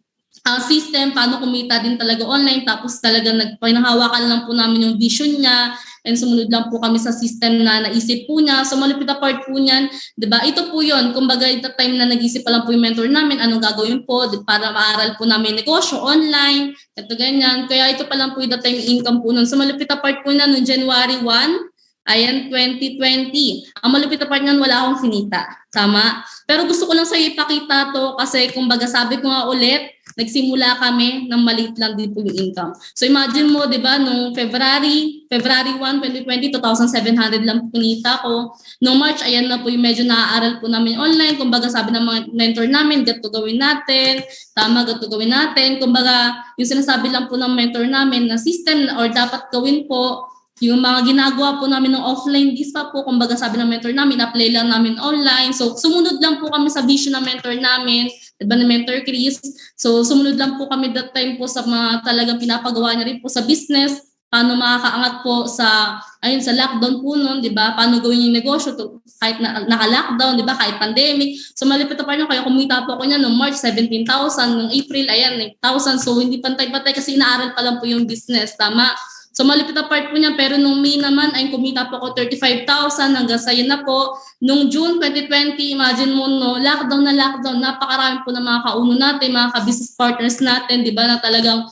system, paano kumita din talaga online, tapos talagang pinahawakan lang po namin yung vision niya, and sumunod lang po kami sa system na naisip po niya. So malupit na part po niyan, 'di ba? Ito po 'yon. Kumbaga ito time na nag-isip pa lang po yung mentor namin, anong gagawin po para maaral po namin negosyo online, ito ganyan. Kaya ito pa lang po yung time income po nun. So malupit na part po na noong January 1, ayan, 2020. Ang malupit na part niyan, wala akong kinita. Tama? Pero gusto ko lang sa'yo ipakita to kasi kumbaga sabi ko nga ulit, nagsimula kami ng maliit lang din po yung income. So imagine mo, di ba, nung February 1, 2020, 2,700 lang pinita ko. Noong March, ayan na po yung medyo naaaral po namin online. Kumbaga sabi ng mga mentor namin, gato gawin natin. Tama, gato gawin natin. Kumbaga, yung sinasabi lang po ng mentor namin na system or dapat gawin po, yung mga ginagawa po namin ng offline dis pa po, kumbaga sabi ng mentor namin, apply lang namin online. So sumunod lang po kami sa vision ng mentor namin, diba, ng mentor Chris. So sumunod lang po kami that time po sa mga talagang pinapagawa niya rin po sa business, paano makakaangat po sa lockdown po noon, di ba? Paano gawin yung negosyo to, kahit naka-lockdown, di ba? Kahit pandemic. So malipit na pa niyo, kaya kumita po ako niya noong March 17,000, noong April ayan 8,000. So hindi pantay-pantay kasi inaaral pa lang po yung business, tama? So malipit na part po niya, pero nung May naman ay kumita po ako 35,000 hanggang sa yun na po. Nung June 2020, imagine mo no, lockdown, napakarami po ng mga kauno natin, mga ka-business partners natin, di ba, na talagang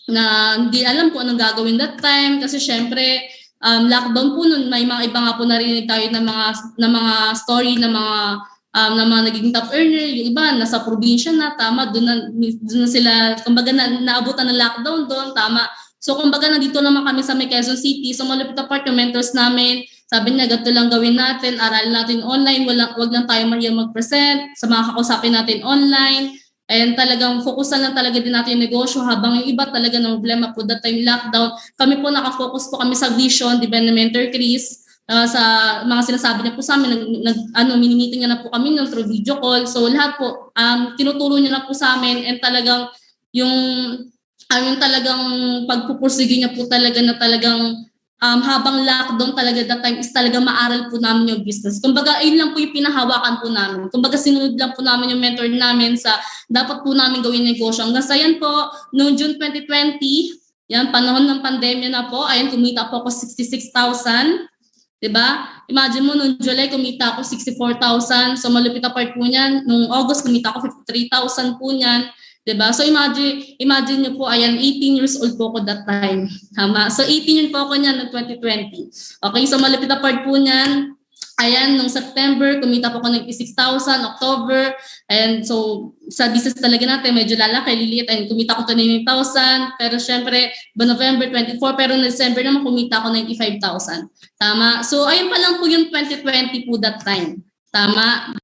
na hindi alam kung anong gagawin that time kasi syempre lockdown po nun, may mga iba nga po narinig tayo ng mga story ng mga naging top earner, yung iba nasa probinsya na, tama, doon na sila, kumbaga naabutan ng lockdown doon, tama. So kumbaga nandito naman kami sa may Quezon City, so malupit na part yung mentors namin, sabi niya gato lang gawin natin, aralin natin online, wag lang tayo mahiyang mag-present, sa mga kakausapin natin online, and talagang fokusan lang talaga din natin yung negosyo, habang yung iba talaga ng problema po that time lockdown, kami po nakafocus po kami sa vision, di ba, na mentor Chris, sa mga sinasabi niya po sa amin, mini-meeting niya na po kami ng through video call, so lahat po, tinuturo niya na po sa amin, and talagang yung talagang pagpupursige niya po talaga na talagang habang lockdown talaga that time is talaga maaral po namin yung business. Kumbaga, ayun lang po yung pinahawakan po namin. Kumbaga, sinunod lang po namin yung mentor namin sa dapat po namin gawin negosyo. Hanggang sa yan po, noong June 2020, yan, panahon ng pandemya na po, ayun, kumita po ako 66,000. Diba? Imagine mo, noong July, kumita ako 64,000. So, malupit na part po niyan. Noong August, kumita ako 53,000 po niyan. Diba? So imagine niyo po, ayan, 18 years old po ako that time. Tama? So 18 yun po ako niyan noong 2020. Okay, so malapit na part po niyan. Ayan, nung September, kumita po ako ng 6,000, October, and so sa business talaga natin, medyo lalaki, liliit, and kumita ko 29,000, pero syempre, November 24, pero na December naman kumita ako 95,000. Tama? So ayun pa lang po yung 2020 po that time. Tama?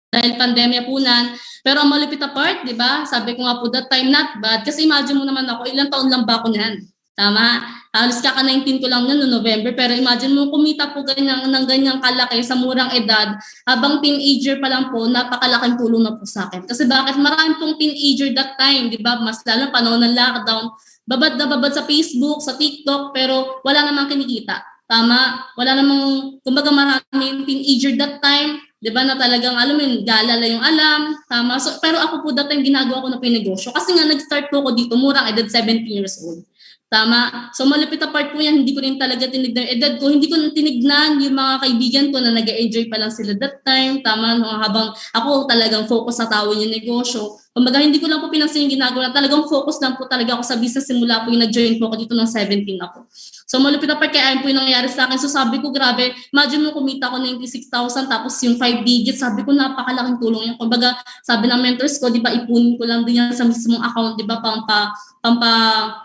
Dahil pandemya po nan. Pero ang malupit na part, di ba? Sabi ko nga po that time, not bad. Kasi imagine mo naman ako, ilang taon lang ba ako niyan? Tama? Halos kaka-19 ko lang noon, no November. Pero imagine mo, kumita po ganyan, ng ganyang kalaki sa murang edad. Habang teenager pa lang po, napakalaking tulong na po sa akin. Kasi bakit? Marami pong teenager that time, di ba? Mas lalo panahon ng lockdown. Babad na babad sa Facebook, sa TikTok, pero wala namang kinikita. Tama? Wala namang, kumbaga maraming teenager that time, di ba, na talagang, alam mo yun, galala yung alam. Tama? So, pero ako po that time, ginagawa ko na po yung negosyo. Kasi nga, nag-start po ako dito, murang edad 17 years old. Tama. So malapit na part po yan, hindi ko rin talaga tinignan yung edad ko. Hindi ko tinignan yung mga kaibigan ko na nag-enjoy pa lang sila that time. Tama. No? Habang ako talagang focus sa tao yung negosyo. Kumbaga hindi ko lang po pinansin yung ginagawa. Talagang focus lang po talaga ako sa business simula po yung nag-join po ako dito ng 17 ako. So malapit na part kaya ayun po yung nangyari sa akin. So sabi ko grabe, imagine mo kumita ko 96,000 tapos yung 5 digits. Sabi ko napakalaking tulong yan. Kumbaga sabi ng mentors ko, di ba ipunin ko lang din yan sa mismong account, di ba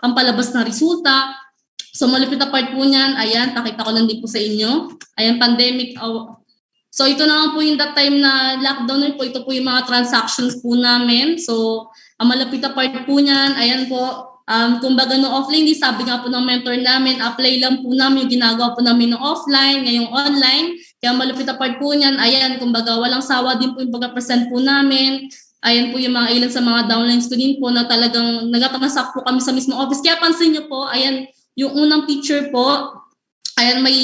pampalabas na resulta. So malapit na part po niyan, ayan, pakita ko lang din po sa inyo. Ayan, pandemic. So ito na po yung that time na lockdown po, ito po yung mga transactions po namin. So ang malapit na part po niyan, ayan po, kumbaga no offline, di sabi nga po ng mentor namin, apply lang po namin yung ginagawa po namin no offline, ngayong online. Kaya malapit na part po niyan, ayan, kumbaga walang sawa din po yung pagka-present po namin. Ayan po yung mga ilan sa mga downlines ko din po na talagang nagtatransact po kami sa mismong office. Kaya pansin nyo po, ayan, yung unang picture po, ayan, may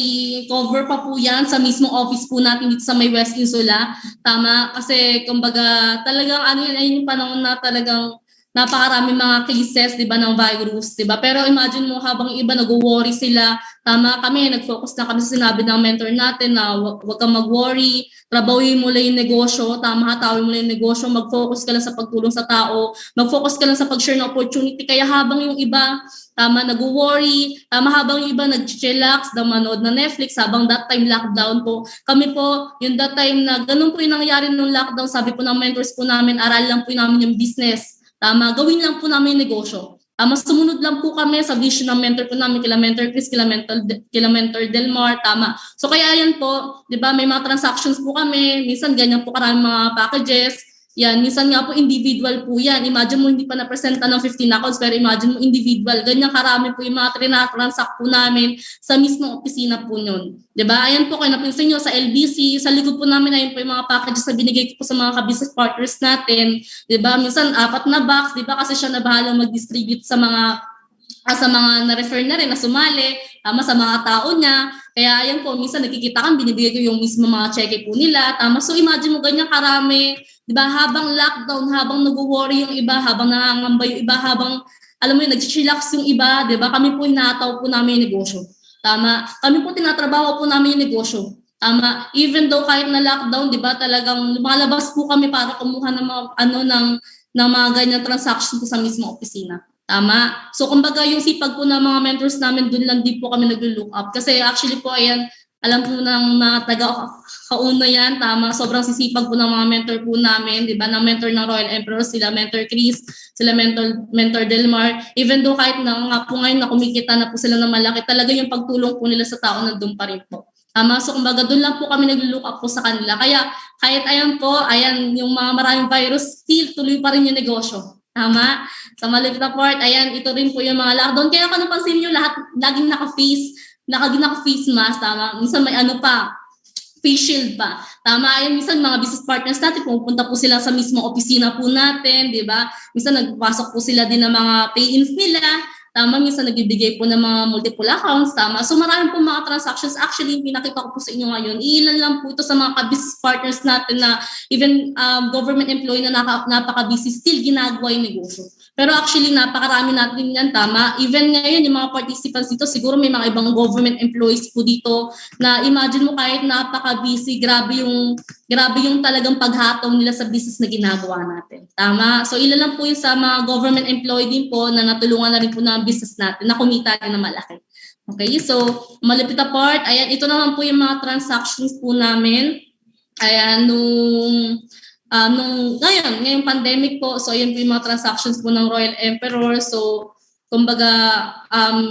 cover pa po yan sa mismong office po natin dito sa may West Insula. Tama, kasi kumbaga talagang ano yun, ayun yung panahon na talagang napakaraming mga cases, di ba, ng virus, di ba? Pero imagine mo, habang iba nag-worry sila, tama, kami, nag-focus na kami sa sinabi ng mentor natin na huwag kang mag-worry, trabawin mo lang yung negosyo, tama, hatawin mo lang yung negosyo, mag-focus ka lang sa pagtulong sa tao, mag-focus ka lang sa pag-share ng opportunity. Kaya habang yung iba, tama, nag-worry, tama, habang yung iba nag-chillax, manood na Netflix, habang that time lockdown po, kami po, yung that time na ganun po yung nangyari nung lockdown, sabi po ng mentors po namin, aral lang po namin yung business. Tama, gawin lang po namin yung negosyo. Sumunod lang po kami sa vision ng mentor po namin, kila Mentor Chris, kila Mentor Delmar, tama. So kaya yan po, di ba, may mga transactions po kami, minsan ganyan po karami mga packages, yan, minsan nga po individual po yan. Imagine mo hindi pa na-presenta ng 15 accounts, pero imagine mo individual. Ganyan karami po yung mga transact po namin sa mismong opisina po yun. Diba? Ayan po kayo napansin nyo sa LBC, sa likod po namin ayun po yung mga packages na binigay ko po sa mga ka-business partners natin. Diba? Minsan 4 na box, diba? Kasi siya na bahala mag-distribute sa mga na-refer na rin na sumali, tama, sa mga tao niya. Kaya ayan po, minsan nakikita kang binibigay ko yung mismo mga cheque po nila. Tama, so imagine mo ganyan karami, di ba, habang lockdown, habang nag-worry yung iba, habang nangangamba yung iba, habang, alam mo yun, nag-chillax yung iba, di ba, kami po hinataw po namin yung negosyo. Tama, kami po tinatrabaho po namin yung negosyo. Tama, even though kahit na lockdown, di ba, talagang lumalabas po kami para kumuha ng mga, ng mga ganyan transaction po sa mismo opisina. Tama. So kumbaga yung sipag po ng mga mentors namin, doon lang din po kami nag-look up. Kasi actually po, ayan, alam po ng mga taga-kauno yan, tama. Sobrang sisipag po ng mga mentor po namin, di ba? Ng mentor ng Royal Emperor, sila Mentor Chris, sila Mentor Delmar. Even though kahit na nga po ngayon na kumikita na po sila ng malaki, talaga yung pagtulong po nila sa tao nandun pa rin po. So kumbaga doon lang po kami nag-look up po sa kanila. Kaya kahit ayan po, ayan, yung mga maraming virus, still tuloy pa rin yung negosyo. Tama? Sa malapit na part, ayan, ito rin po yung mga lockdown. Kaya kung napansin nyo, lahat laging naka-face mask, tama? Minsan may face shield pa. Tama, ayan, minsan mga business partners natin, pupunta po sila sa mismong opisina po natin, di ba? Minsan nagpasok po sila din ng mga pay-ins nila. Tama, minsan nagbibigay po ng mga multiple accounts, tama. So marami po mga transactions. Actually, pinakita ko po sa inyo ngayon, ilan lang po ito sa mga business partners natin na even government employee na napaka-busy, still ginagawa yung negosyo. Pero actually, napakarami natin yan, tama. Even ngayon, yung mga participants dito, siguro may mga ibang government employees po dito na imagine mo kahit napaka-busy, grabe yung grabe yung talagang paghataw nila sa business na ginagawa natin. Tama? So ilan lang po yung sa mga government employee din po na natulungan na rin po ng business natin na kumita rin na malaki. Okay, so malapit na part, ayan, ito naman po yung mga transactions po namin. Ayan, ngayong pandemic po, so ayan po yung mga transactions po ng Royal Emperor. So kumbaga,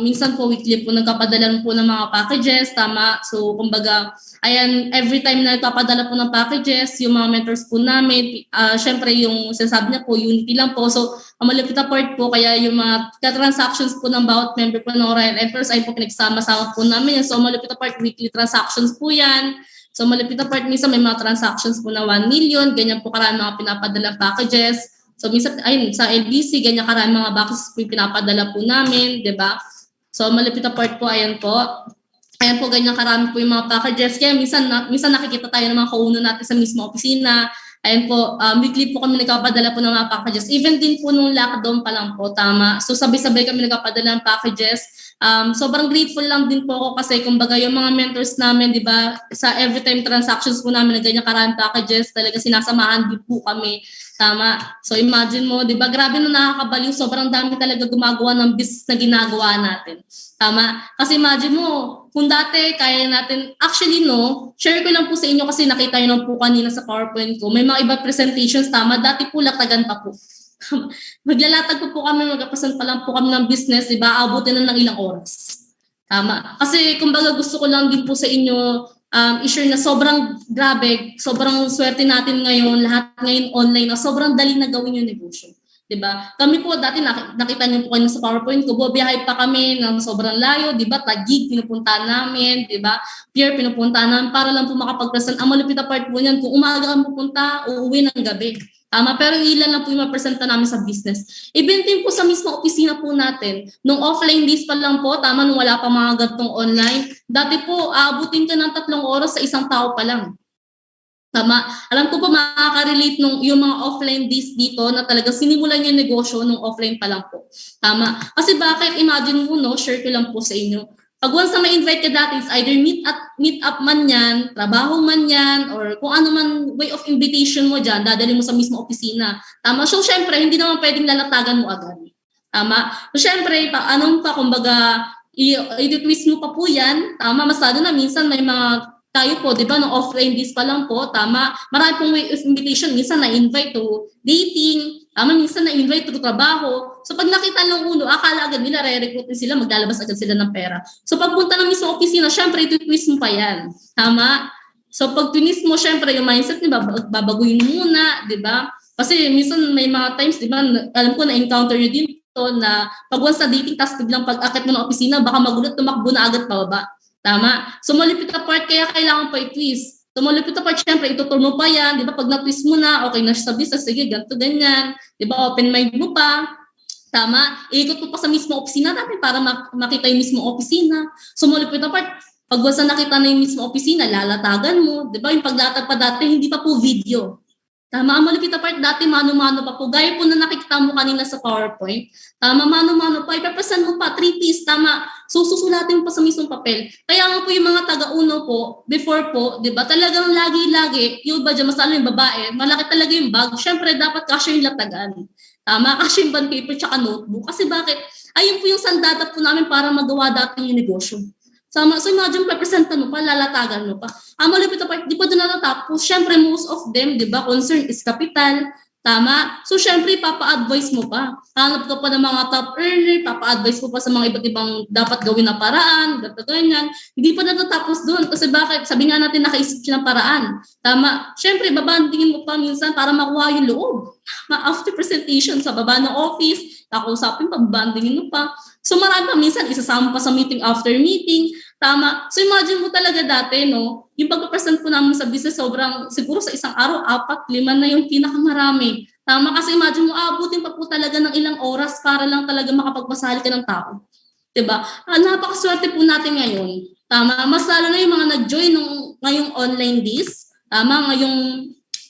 minsan po weekly po nagpapadala po ng mga packages, tama? So, kumbaga, ayan, every time na nagpapadala po ng packages, yung mga mentors po namin, syempre yung sinasabi niya po, unity lang po. So, ang malapit na part po, kaya yung mga transactions po ng bawat member po ng Royal Emperors ay po pinagsama-sama po namin. So, malapit na part, weekly transactions po yan. So, malapit na part, minsan may mga transactions po na 1 million, ganyan po karami mga pinapadala packages. So minsan ayun sa LBC ganyan karami mga boxes po pinapadala po namin, 'di ba? So malapit na part po ayan po. Ayan po ganyan karami po yung mga packages. Kaya minsan nakikita tayo ng mga kauno natin sa mismo opisina. Ayan po, weekly po kami nagpapadala po ng mga packages. Even din po nung lockdown pa lang po, tama. So sabay-sabay kami nagpapadala ng packages. Sobrang grateful lang din po ako kasi kumbaga yung mga mentors namin, di ba, sa every time transactions po namin na ganyan karaming packages, talaga sinasamahan din po kami. Tama. So imagine mo, 'di ba? Grabe na nakakabaliw, sobrang dami talaga gumagawa ng business na ginagawa natin. Tama? Kasi imagine mo, kung dati kaya natin, actually no, share ko lang po sa inyo kasi nakita niyo lang po kanina sa PowerPoint ko. May mga iba presentations, tama? Dati po latagan pa po. Maglalatag po kami, mag-present pa lang po kami ng business, 'di ba? Abutin na ng ilang oras. Tama. Kasi kumbaga gusto ko lang din po sa inyo i-share na sobrang grabe, sobrang swerte natin ngayon, lahat ngayon online na sobrang dali na gawin yung negosyo. 'Di ba? Kami po dati nakita niyo po kanina sa PowerPoint ko, bumiyahe pa kami ng sobrang layo, 'di ba? Taguig pinupunta namin, 'di ba? Pier pinupunta namin para lang po makapag-present. Ang malupit na part po niyan, kung umaga kami pupunta, uuwi ng gabi. Tama, pero ilan lang po yung mapresenta namin sa business. Even din po sa mismo opisina po natin, nung offline days pa lang po, tama, nung wala pa mga gantong online, dati po, aabutin ka ng 3 oras sa isang tao pa lang. Tama. Alam ko po makaka-relate yung mga offline days dito na talaga sinimulan yung negosyo nung offline pa lang po. Tama. Kasi bakit? Imagine mo, no? Share ko lang po sa inyo. Pag once na ma-invite ka dati, it's either meet up man yan, trabaho man yan, or kung ano man way of invitation mo dyan, dadali mo sa mismo opisina. Tama? So, syempre, hindi naman pwedeng lalatagan mo agad. Tama? So, syempre, kumbaga, i-twist mo pa po yan. Tama? Masado na minsan may mga tayo po, di ba, no offline days pa lang po, tama, marami pong way of invitation, minsan na-invite to dating, tama, minsan na-invite to trabaho. So pag nakita ng uno, akala agad nila re-recruitin sila, maglalabas agad sila ng pera. So pagpunta ng mismo opisina, syempre ito-twist mo pa yan, tama? So pag twist mo, syempre yung mindset niya, babaguhin muna, di ba? Kasi minsan may mga times, di ba, alam ko na-encounter nyo din to na pag once na dating task, biglang pag-akit mo ng opisina, baka magulat, tumakbo na agad pababa. Tama. So malupit na part, kaya kailangan pa i-twist. So malupit na part, syempre, itutur mo pa yan. Di ba? Pag na-twist mo na, okay na siya sa business, sige, ganito, ganyan. Di ba? Open mind mo pa. Tama. Iikot mo pa sa mismo opisina natin para makita yung mismo opisina. So malupit na part, pag wasa nakita na yung mismo opisina, lalatagan mo. Di ba? Yung paglatag pa dati, hindi pa po video. Tama, ang malupit na part dati, mano-mano pa po. Gaya po na nakikita mo kanina sa PowerPoint. Tama, mano-mano pa. Ipapasan mo pa, 3 piece, tama. So, susulatin mo pa sa mismong papel. Kaya nga po yung mga taga-uno po, before po, di ba, talagang lagi-lagi, yung ba dyan, mas lalo yung babae, malaki talaga yung bag. Siyempre, dapat kasya yung latagan. Tama, kasya yung bond paper tsaka notebook. Kasi bakit? Ayun po yung sandata po namin para magawa dati yung negosyo. So imagine, papresenta mo pa, lalatagan mo pa. Ang malapit na part, di pa doon natatapos. Siyempre, most of them, di ba, concern is capital. Tama? So, syempre, papa-advise mo pa. Hanap ka pa ng mga top earner, papa-advise mo pa sa mga iba't ibang dapat gawin na paraan, ganyan. Hindi pa natatapos doon. Kasi bakit? Sabi nga natin, nakaisip siya ng paraan. Tama? Syempre, babandingin mo pa minsan para makuha yung loob. After presentation, sa baba ng office, kakausapin pa, babandingin mo pa. So marami pa minsan, isasama pa sa meeting after meeting. Tama. So imagine mo talaga dati, no? Yung pagpapresent po namin sa business, sobrang, siguro sa isang araw, 4, 5 na yung pinakamarami. Tama. Kasi imagine mo, abutin pa po talaga ng ilang oras para lang talaga makapagpasali ka ng tao. Diba? Napakaswerte po natin ngayon. Tama. Mas lalo na yung mga nag-join ngayong online days. Tama. Ngayong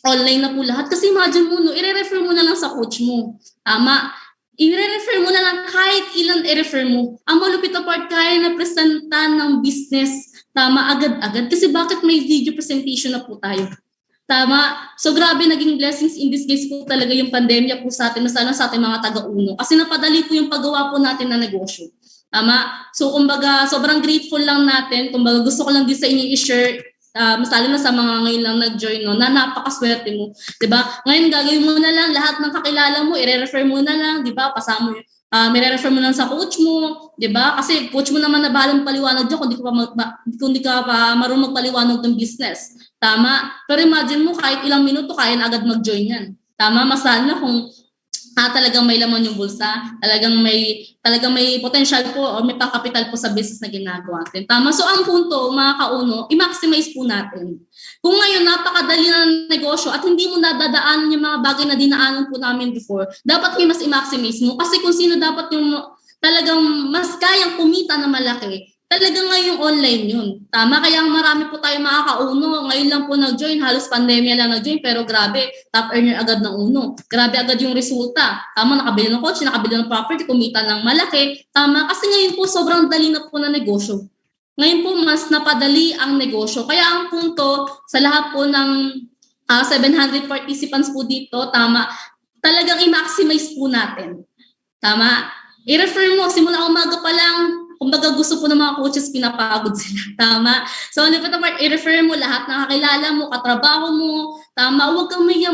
online na po lahat. Kasi imagine mo, no, i-refer mo na lang sa coach mo. Tama. I-refer mo na lang kahit ilan i-refer mo. Ang malupit na part, kaya na presenta ng business, tama, agad-agad. Kasi bakit may video presentation na po tayo? Tama. So grabe naging blessings in this case po talaga yung pandemya po sa atin, mas lalo sa ating mga taga-uno. Kasi napadali po yung paggawa po natin ng negosyo. Tama. So kumbaga sobrang grateful lang natin. Kumbaga gusto ko lang din sa inyo i-share, mas lalo na sa mga ngayon lang nag-join, no, na napakaswerte mo. 'Di ba? Ngayon gagawin mo na lang lahat ng kakilala mo, i-refer mo na lang, 'di ba? Pasama mo may-refer mo lang sa coach mo, 'di ba? Kasi coach mo naman na balang paliwanag diyan kung di ka pa marunong magpaliwanag ng business. Tama? Pero imagine mo kahit ilang minuto kaya na agad mag-join yan. Tama? Mas lalo na kung talagang may laman yung bulsa, talagang may potential po o may pangkapital po sa business na ginagawa natin. Tama? So ang punto, mga kauno, i-maximize po natin. Kung ngayon napakadali ng negosyo at hindi mo nadadaanan yung mga bagay na dinaanan po namin before, dapat kayo mas i-maximize mo. Kasi kung sino dapat yung talagang mas kayang kumita na malaki, talagang ngayong online yun. Tama? Kaya marami po tayo mga kauno. Ngayon lang po nag-join. Halos pandemya lang nag-join. Pero grabe, top earner agad ng uno. Grabe agad yung resulta. Tama, nakabili ng kotse, nakabili ng property, kumita ng malaki. Tama, kasi ngayon po sobrang dali na po na negosyo. Ngayon po mas napadali ang negosyo. Kaya ang punto sa lahat po ng 700 participants po dito, tama, talagang i-maximize po natin. Tama? I-refer mo, simula umaga pa lang, kumbaga gusto po ng mga coaches, pinapagod sila. Tama? So, ano pa naman, i-refer mo lahat ng kakilala mo, katrabaho mo. Tama? Huwag kang mahiya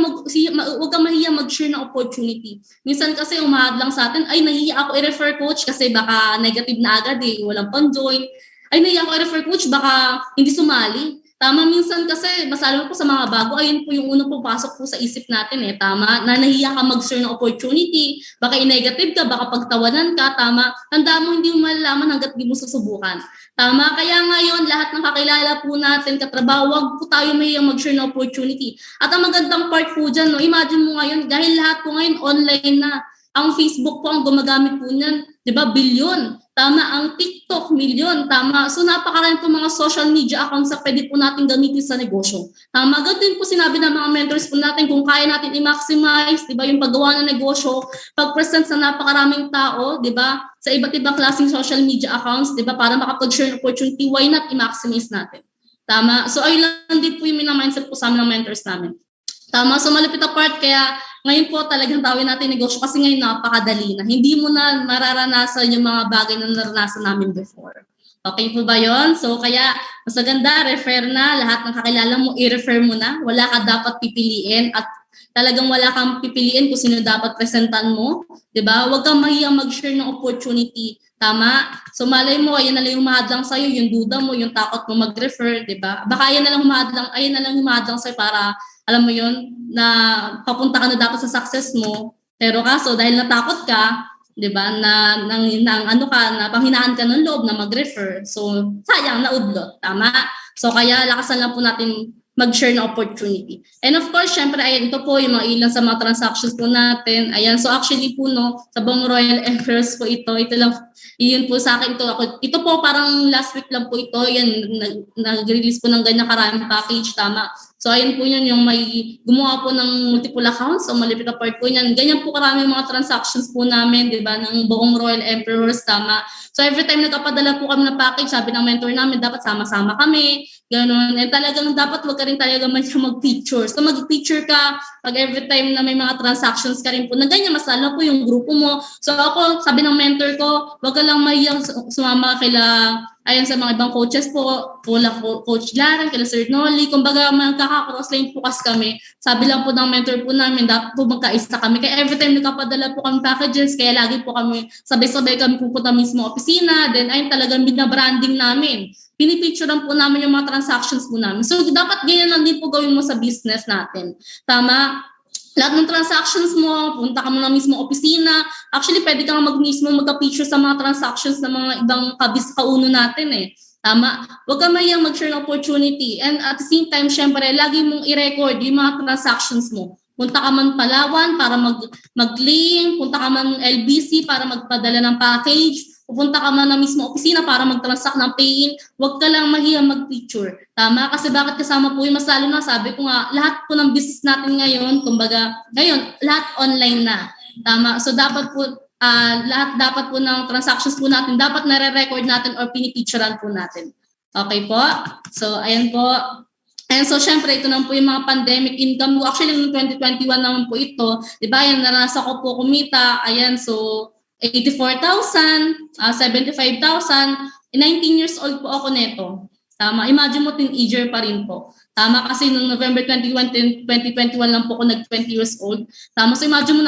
mag-share ng opportunity. Minsan kasi umahad lang sa atin, ay nahiya ako i-refer coach kasi baka negative na agad walang pang-join. Ay nahiya ako i-refer coach, baka hindi sumali. Tama, minsan kasi masalo po sa mga bago, ayun po yung unang pupasok po sa isip natin tama, na nahiya ka mag-share ng opportunity, baka i-negative ka, baka pagtawanan ka, tama, tanda mo hindi mo malalaman hanggat di mo susubukan. Tama, kaya ngayon lahat ng kakilala po natin, katrabaho, wag po tayo mahiyang mag-share ng opportunity. At ang magandang part po dyan, no, imagine mo ngayon, dahil lahat po ngayon online na, ang Facebook po ang gumagamit po niyan, di ba, bilyon. Tama, ang TikTok, milyon. Tama. So napakarami po mga social media accounts na pwede po natin gamitin sa negosyo. Tama, agad din po sinabi ng mga mentors po natin kung kaya natin i-maximize, di ba, yung paggawa ng negosyo, pag-present sa napakaraming tao, di ba, sa iba't ibang klaseng social media accounts, di ba, para makapag-share ng opportunity, why not i-maximize natin? Tama. So ayun lang din po yung mindset po sa amin ng mentors namin. Tama, so malapit na part, kaya ngayon po talagang tawin natin negosyo kasi ngayon napakadali na. Hindi mo na mararanasan yung mga bagay na naranasan namin before. Okay po ba yon? So kaya mas maganda, refer na. Lahat ng kakilala mo, i-refer mo na. Wala ka dapat pipiliin at talagang wala kang pipiliin kung sino dapat presentan mo. Diba? Huwag kang mahiyang mag-share ng opportunity. Tama? So malay mo, ayan na lang yung humahadlang sa'yo, yung duda mo, yung takot mo mag-refer. Diba? Baka ayan na lang humahadlang sa'yo para alam mo yun, na papunta ka na dapat sa success mo. Pero kaso, dahil natakot ka, di ba, na panghinaan ka ng loob na mag-refer. So, sayang, naudlot. Tama? So, kaya lakasan lang po natin mag-share ng opportunity. And of course, syempre, ayan, ito po yung mga ilan sa mga transactions po natin. Ayan, so actually po, no, sa Bong Royal Emperors po ito lang, yun po sa akin, ito po parang last week lang po ito, yan, nag-release po ng ganyan karaming package, tama. So ayun po yun, yung may gumawa po ng multiple accounts, so malipit na part po yan. Ganyan po karami mga transactions po namin, di ba, ng buong Royal Emperors, tama. So every time nagkapadala po kami ng package, sabi ng mentor namin, dapat sama-sama kami, gano'n. And talagang dapat wag ka rin talaga mag-picture. So mag-picture ka pag every time na may mga transactions ka rin po na ganyan, mas lalo po yung grupo mo. So ako, sabi ng mentor ko, wag ka lang mahiyang sumama ayon sa mga ibang coaches po, Coach Laren, kila Sir Nolly, kumbaga magkaka-crossline po kasi kami. Sabi lang po ng mentor po namin, dapat po magkaisa kami. Kaya every time nakapadala po kami packages, kaya lagi po kami, sabay-sabay kami pupunta mismo opisina, then ayun talagang binabranding namin. Pinipicturean po namin yung mga transactions po namin. So dapat ganyan lang din po gawin mo sa business natin. Tama? Lahat ng transactions mo, punta ka mo na mismo opisina. Actually, pwede kang mismo magka-picture sa mga transactions ng mga ibang kauno natin Tama? Huwag ka mayang mag-share ng opportunity. And at the same time, syempre, lagi mong i-record yung mga transactions mo. Punta ka man Palawan para mag-link, punta ka man LBC para magpadala ng package, pupunta ka man na mismo opisina para mag-transact ng pay-in, huwag ka lang mahiyang mag-picture. Tama? Kasi bakit kasama po yung mas lalo na, sabi ko nga, lahat po ng business natin ngayon, kumbaga, ngayon, lahat online na. Tama? So dapat po, lahat dapat po ng transactions po natin, dapat nare-record natin or pinipicturean po natin. Okay po? So, ayan po. And so, syempre, ito naman po yung mga pandemic income. Actually, noong 2021 naman po ito. Diba, yan, naranasan ko po kumita. Ayan, so, 84,000, 75,000. 19 years old po ako neto. Tama, imagine mo, teenager pa rin po. Tama, kasi noong November 2021 lang po ako nag-20 years old. Tama, so imagine mo,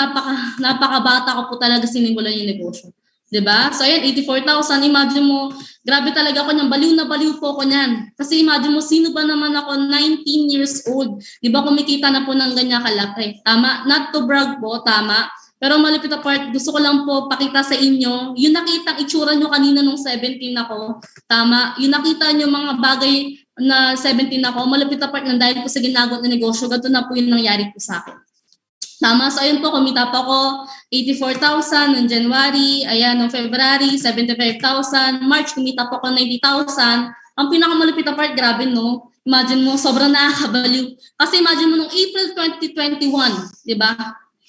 napakabata ko po talaga sinimulan yung negosyo. Diba? So ayan, 84,000. Imagine mo, grabe talaga ako niyan. Baliw na baliw po ako niyan. Kasi imagine mo, sino ba naman ako, 19 years old. Diba, kumikita na po ng ganyan kalaki. Tama? Not to brag po, tama. Pero malupit na part, gusto ko lang po pakita sa inyo, yung nakita itsura nyo kanina nung 17 ako. Tama? Yung nakita nyo mga bagay na 17 ako, malupit na part ng dahil po sa ginagawa na negosyo, ganito na po yung nangyari po sa akin. Tama, so ayun po, kumita po ako 84,000 noong January, ayan, noong February, 75,000, March, kumita po ako 90,000. Ang pinakamalupit na part, grabe no, imagine mo, sobrang nakakabaliw. Kasi imagine mo, noong April 2021, di ba?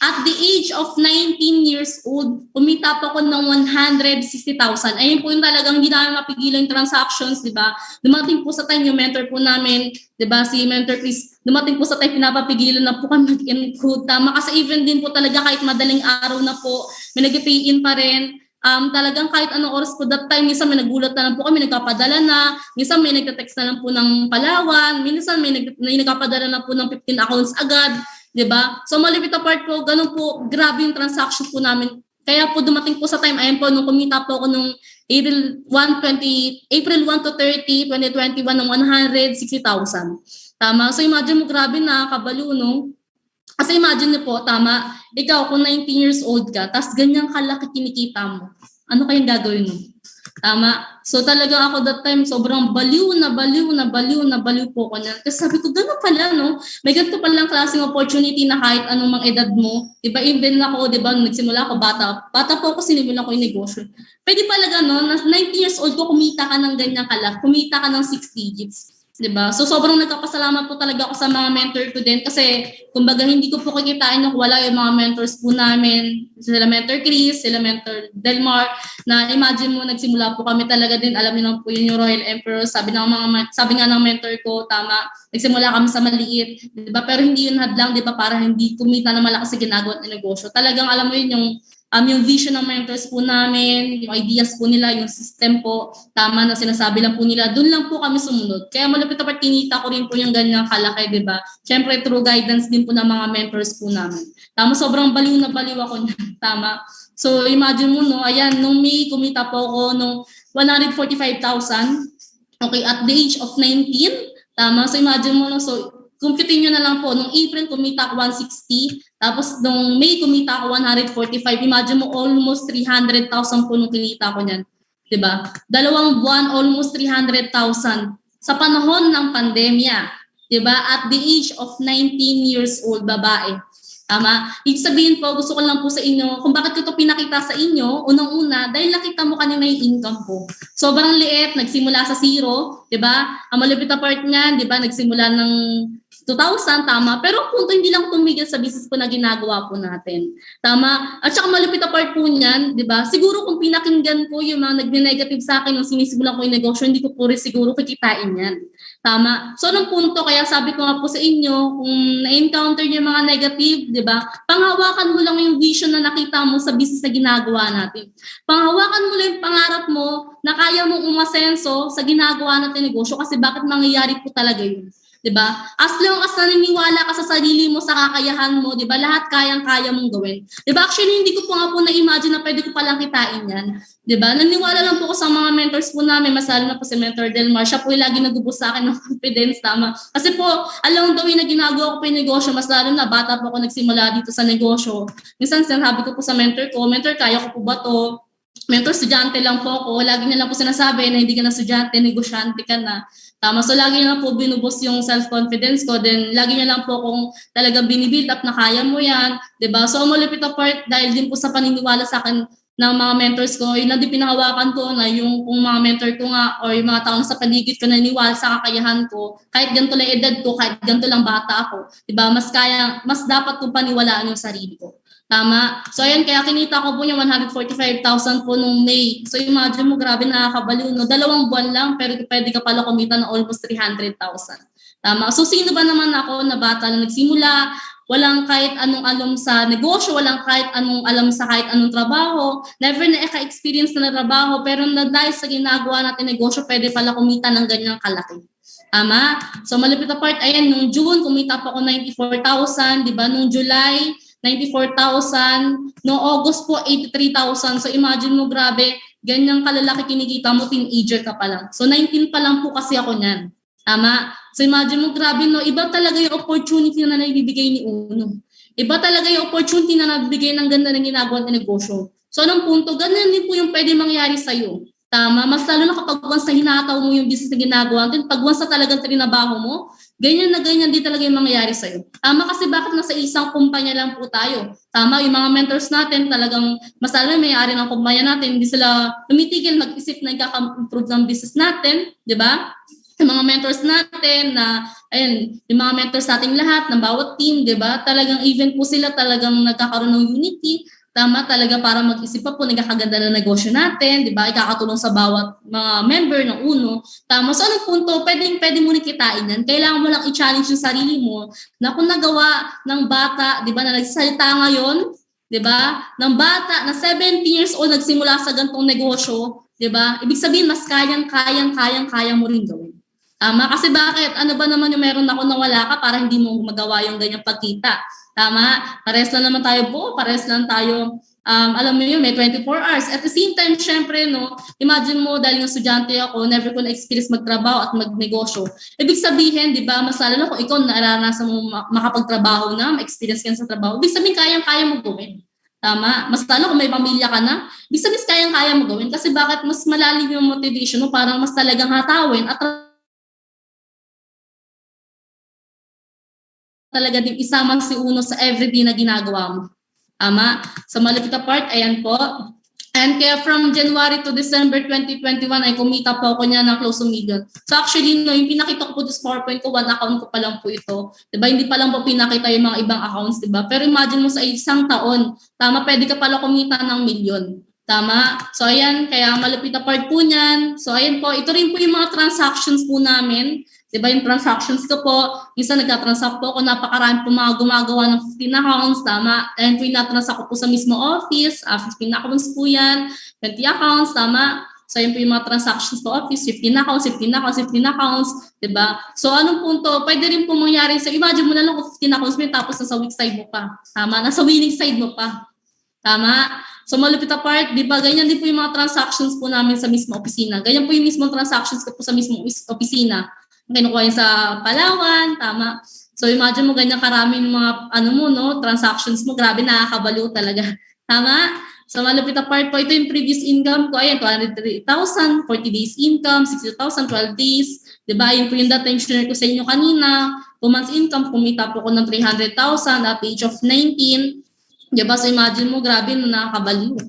At the age of 19 years old, kumita po ako ng 160,000. Ayun po yung talagang hindi namin mapigilan yung transactions, di ba? Dumating po sa time yung mentor po namin, di ba, si Mentor Chris, dumating po sa time pinapapigilan na po kami mag-encode. Tama, kasi even din po talaga kahit madaling araw na po, may nag-pay in pa rin. Talagang kahit anong oras po that time, minsan may nagulat na lang po kami, nagpapadala na, minsan may nagte-text na lang po ng Palawan, minsan may nagpapadala na po ng 15 accounts agad. Diba? So malipit na part po, ganun po, grabe yung transaction po namin. Kaya po dumating po sa time, ayun po, nung kumita po ako nung April 1 to 30, 2021 ng 160,000. Tama? So imagine mo, grabe na, kabalo, no? Kasi imagine niyo po, tama, ikaw kung 19 years old ka, tas ganyang kalaki kinikita mo, ano kayang gagawin mo? Tama. So talaga ako that time, sobrang baliw po ko niyan. Kasi sabi ko, gano'n pala, no? May ganito palang klaseng opportunity na kahit anong mga edad mo. Diba, even ako, diba, nagsimula ako, bata po ako, sinimulan ko yung negosyo. Pwede pala gano'n, na 19 years old ko, kumita ka ng ganyang kalaki, kumita ka ng 6 digits. Diba? So sobrang nagkapasalamat po talaga ako sa mga mentor ko din kasi kumbaga hindi ko po kikitain kung wala yung mga mentors po namin, sila Mentor Chris, sila Mentor Delmar, na imagine mo nagsimula po kami talaga din, alam niyo naman po yun yung Royal Emperor, sabi nga ng mentor ko, tama, nagsimula kami sa maliit, 'di ba? Pero hindi yun hadlang, 'di ba, para hindi kumita na malakas sa ginagawa ng negosyo. Talagang alam mo yun yung vision ng mentors po namin, yung ideas po nila, yung system po, tama na sinasabi lang po nila, doon lang po kami sumunod. Kaya malapit na tinita ko rin po yung ganyang kalaki, di ba? Siyempre, through guidance din po ng mga mentors po namin. Tama, sobrang baliw na baliw ako niyan. Tama. So, imagine mo, no, ayan, nung May, kumita po ako nung 145,000. Okay, at the age of 19. Tama, so imagine mo, no, so, computin nyo na lang po, nung April kumita ako 160, tapos nung May kumita ako 145. Imagine mo, almost 300,000 po nung kinita ko niyan. Diba? 2 buwan, almost 300,000 sa panahon ng pandemya. Diba? At the age of 19 years old, babae. Tama? Ibig sabihin po, gusto ko lang po sa inyo, kung bakit ko ito pinakita sa inyo, unang-una, dahil nakita mo kanina yung income ko. Sobrang liit, nagsimula sa zero, di ba? Ang malupit na part niyan, di ba, nagsimula ng 2,000, tama. Pero punto, hindi lang tumigil sa business po na ginagawa po natin. Tama. At saka malupit na part po niyan, di ba? Siguro kung pinakinggan po yung mga nagne-negative sa akin nung sinisimulan ko yung negosyo, hindi ko po rin siguro kikitain yan. Tama. So, nung punto, kaya sabi ko nga po sa inyo, kung na-encounter niyo yung mga negative, di ba? Panghawakan mo lang yung vision na nakita mo sa business na ginagawa natin. Panghawakan mo lang yung pangarap mo na kaya mong umasenso sa ginagawa natin negosyo kasi bakit mangyayari po talaga yun. Diba? As long as naniniwala ka sa sarili mo, sa kakayahan mo, diba? Lahat kayang-kaya mong gawin. Diba? Actually, hindi ko po nga po na-imagine na pwede ko palang kitain yan. Diba? Naniniwala lang po ko sa mga mentors po namin, masalo na po si Mentor Delmar. Siya po yung lagi nagubos sa akin ng confidence, tama. Kasi po, along the way na ginagawa ko po yung negosyo, mas lalo na bata po ako nagsimula dito sa negosyo. Minsan sinasabi ko po sa mentor ko, mentor, kaya ko po ba to? Mentor, estudyante lang po ako. Lagi niya lang po sinasabi na hindi ka na estudyante, negosyante ka na. Tama. So, lagi niya lang po binubos yung self-confidence ko. Then, lagi niya lang po kung talagang binibuild up na kaya mo yan. Diba? So, malupit na part dahil din po sa paniniwala sa akin ng mga mentors ko, yun na din pinahawakan ko na yung kung mga mentor ko nga or yung mga taong sa paligid ko naniniwala sa kakayahan ko, kahit ganito lang edad ko, kahit ganito lang bata ako, diba? Mas dapat kong paniwalaan yung sarili ko. Tama. So ayan, kaya kinita ko po yung 145,000 po nung May. So imagine mo, grabe nakakabaliw, no? 2 buwan lang, pero pwede ka pala kumita ng almost 300,000. Tama. So sino ba naman ako na bata na nagsimula, walang kahit anong alam sa negosyo, walang kahit anong alam sa kahit anong trabaho, never na eka-experience na trabaho, pero na dahil sa ginagawa natin negosyo, pwede pala kumita ng ganyang kalaki. Tama? So malapit na part, ayan, nung June, kumita pa ako 94,000, di ba? Nung July, 94,000. Noong August po, 83,000. So imagine mo, grabe, ganyang kalalaki kinikita mo, teenager ka pa lang. So 19 pa lang po kasi ako niyan. Tama? So imagine mo, grabe no, iba talaga yung opportunity na naibibigay ni Uno. Iba talaga yung opportunity na nabibigay ng ganda ng ginagawa ng negosyo. So anong punto, ganyan din po yung pwede mangyari sa'yo. Tama? Mas lalo na kapag once na hinataw mo yung business na ginagawa, then pag once na talagang trinabaho mo, ganyan na ganyan din talaga yung mangyayari sa'yo. Tama kasi bakit nasa isang kumpanya lang po tayo? Tama, yung mga mentors natin talagang mas lalo na may-ari ng kumpanya natin, hindi sila tumitigil mag-isip na ikaka-improve ng business natin, di ba? Yung mga mentors natin na, ayun, yung mga mentors nating lahat ng bawat team, di ba? Talagang even po sila talagang nagkakaroon ng unity. Tama talaga para mag-isip pa po, nagkakaganda na negosyo natin, di ba? Ikakatulong sa bawat mga member ng Uno. Tama, so anong punto? Pwede mo kitain yan. Kailangan mo lang i-challenge yung sarili mo na kung nagawa ng bata, di ba, na nagsasalita ngayon, di ba? Ng bata na 17 years old nagsimula sa gantong negosyo, di ba? Ibig sabihin, mas kaya mo rin gawin. Tama? Kasi bakit? Ano ba naman yung meron ako na wala ka para hindi mo magawa yung ganyang pagkita? Tama? Pares lang naman tayo po. Pares lang tayo, alam mo yun, may 24 hours. At the same time, syempre, no, imagine mo, dahil yung estudyante ako, never ko na-experience magtrabaho at magnegosyo. Ibig sabihin, di ba, mas lalo na kung ikaw naranasan mo makapagtrabaho na, ma-experience ka sa trabaho, ibig sabihin, kayang-kaya mo gawin. Tama? Mas lalo kung may pamilya ka na, ibig sabihin, kayang-kaya mo gawin. Kasi bakit mas malalim yung motivation mo, parang mas talagang hatawin at talaga din isama si Uno sa everyday na ginagawa mo. Tama? Sa malapit na part, ayan po. And kaya from January to December 2021 ay kumita po ako niya ng close to million. So actually, no, yung pinakita ko po sa PowerPoint ko, one account ko pa lang po ito. Diba? Hindi pa lang po pinakita yung mga ibang accounts, diba? Pero imagine mo sa isang taon, tama, pwede ka pala kumita ng milyon. Tama? So ayan, kaya malapit na part po niyan. So ayan po, ito rin po yung mga transactions po namin. Diba yung transactions ko po, minsan nagka-transact po ako, napakarami po mga gumagawa ng 15 accounts, tama? And po yung natransact ko po sa mismo office, 15 accounts po yan, 20 accounts, tama? So yun po yung mga transactions po office, 15 accounts, 15 accounts, 15 accounts, diba? So anong punto? Pwede rin po mangyari sa, imagine mo na lang kung 15 accounts mo tapos nasa weak side mo pa, tama? Nasa winning side mo pa, tama? So malupit na part, di ba, ganyan din po yung mga transactions po namin sa mismo opisina. Ganyan po yung mismo transactions ko po sa mismo opisina. Kinukuha yun sa Palawan, tama. So imagine mo ganyan karami ng mga transactions mo, grabe, nakakabaliw talaga. Tama? So malupit na part po, ito yung previous income ko, ayan, 203,000, 40 days income, 60,000, 12 days. Diba, yun po yung data yung share ko sa inyo kanina. 2 months income, kumita po ko ng 300,000 at age of 19. Diba, so imagine mo, grabe, nakakabaliw.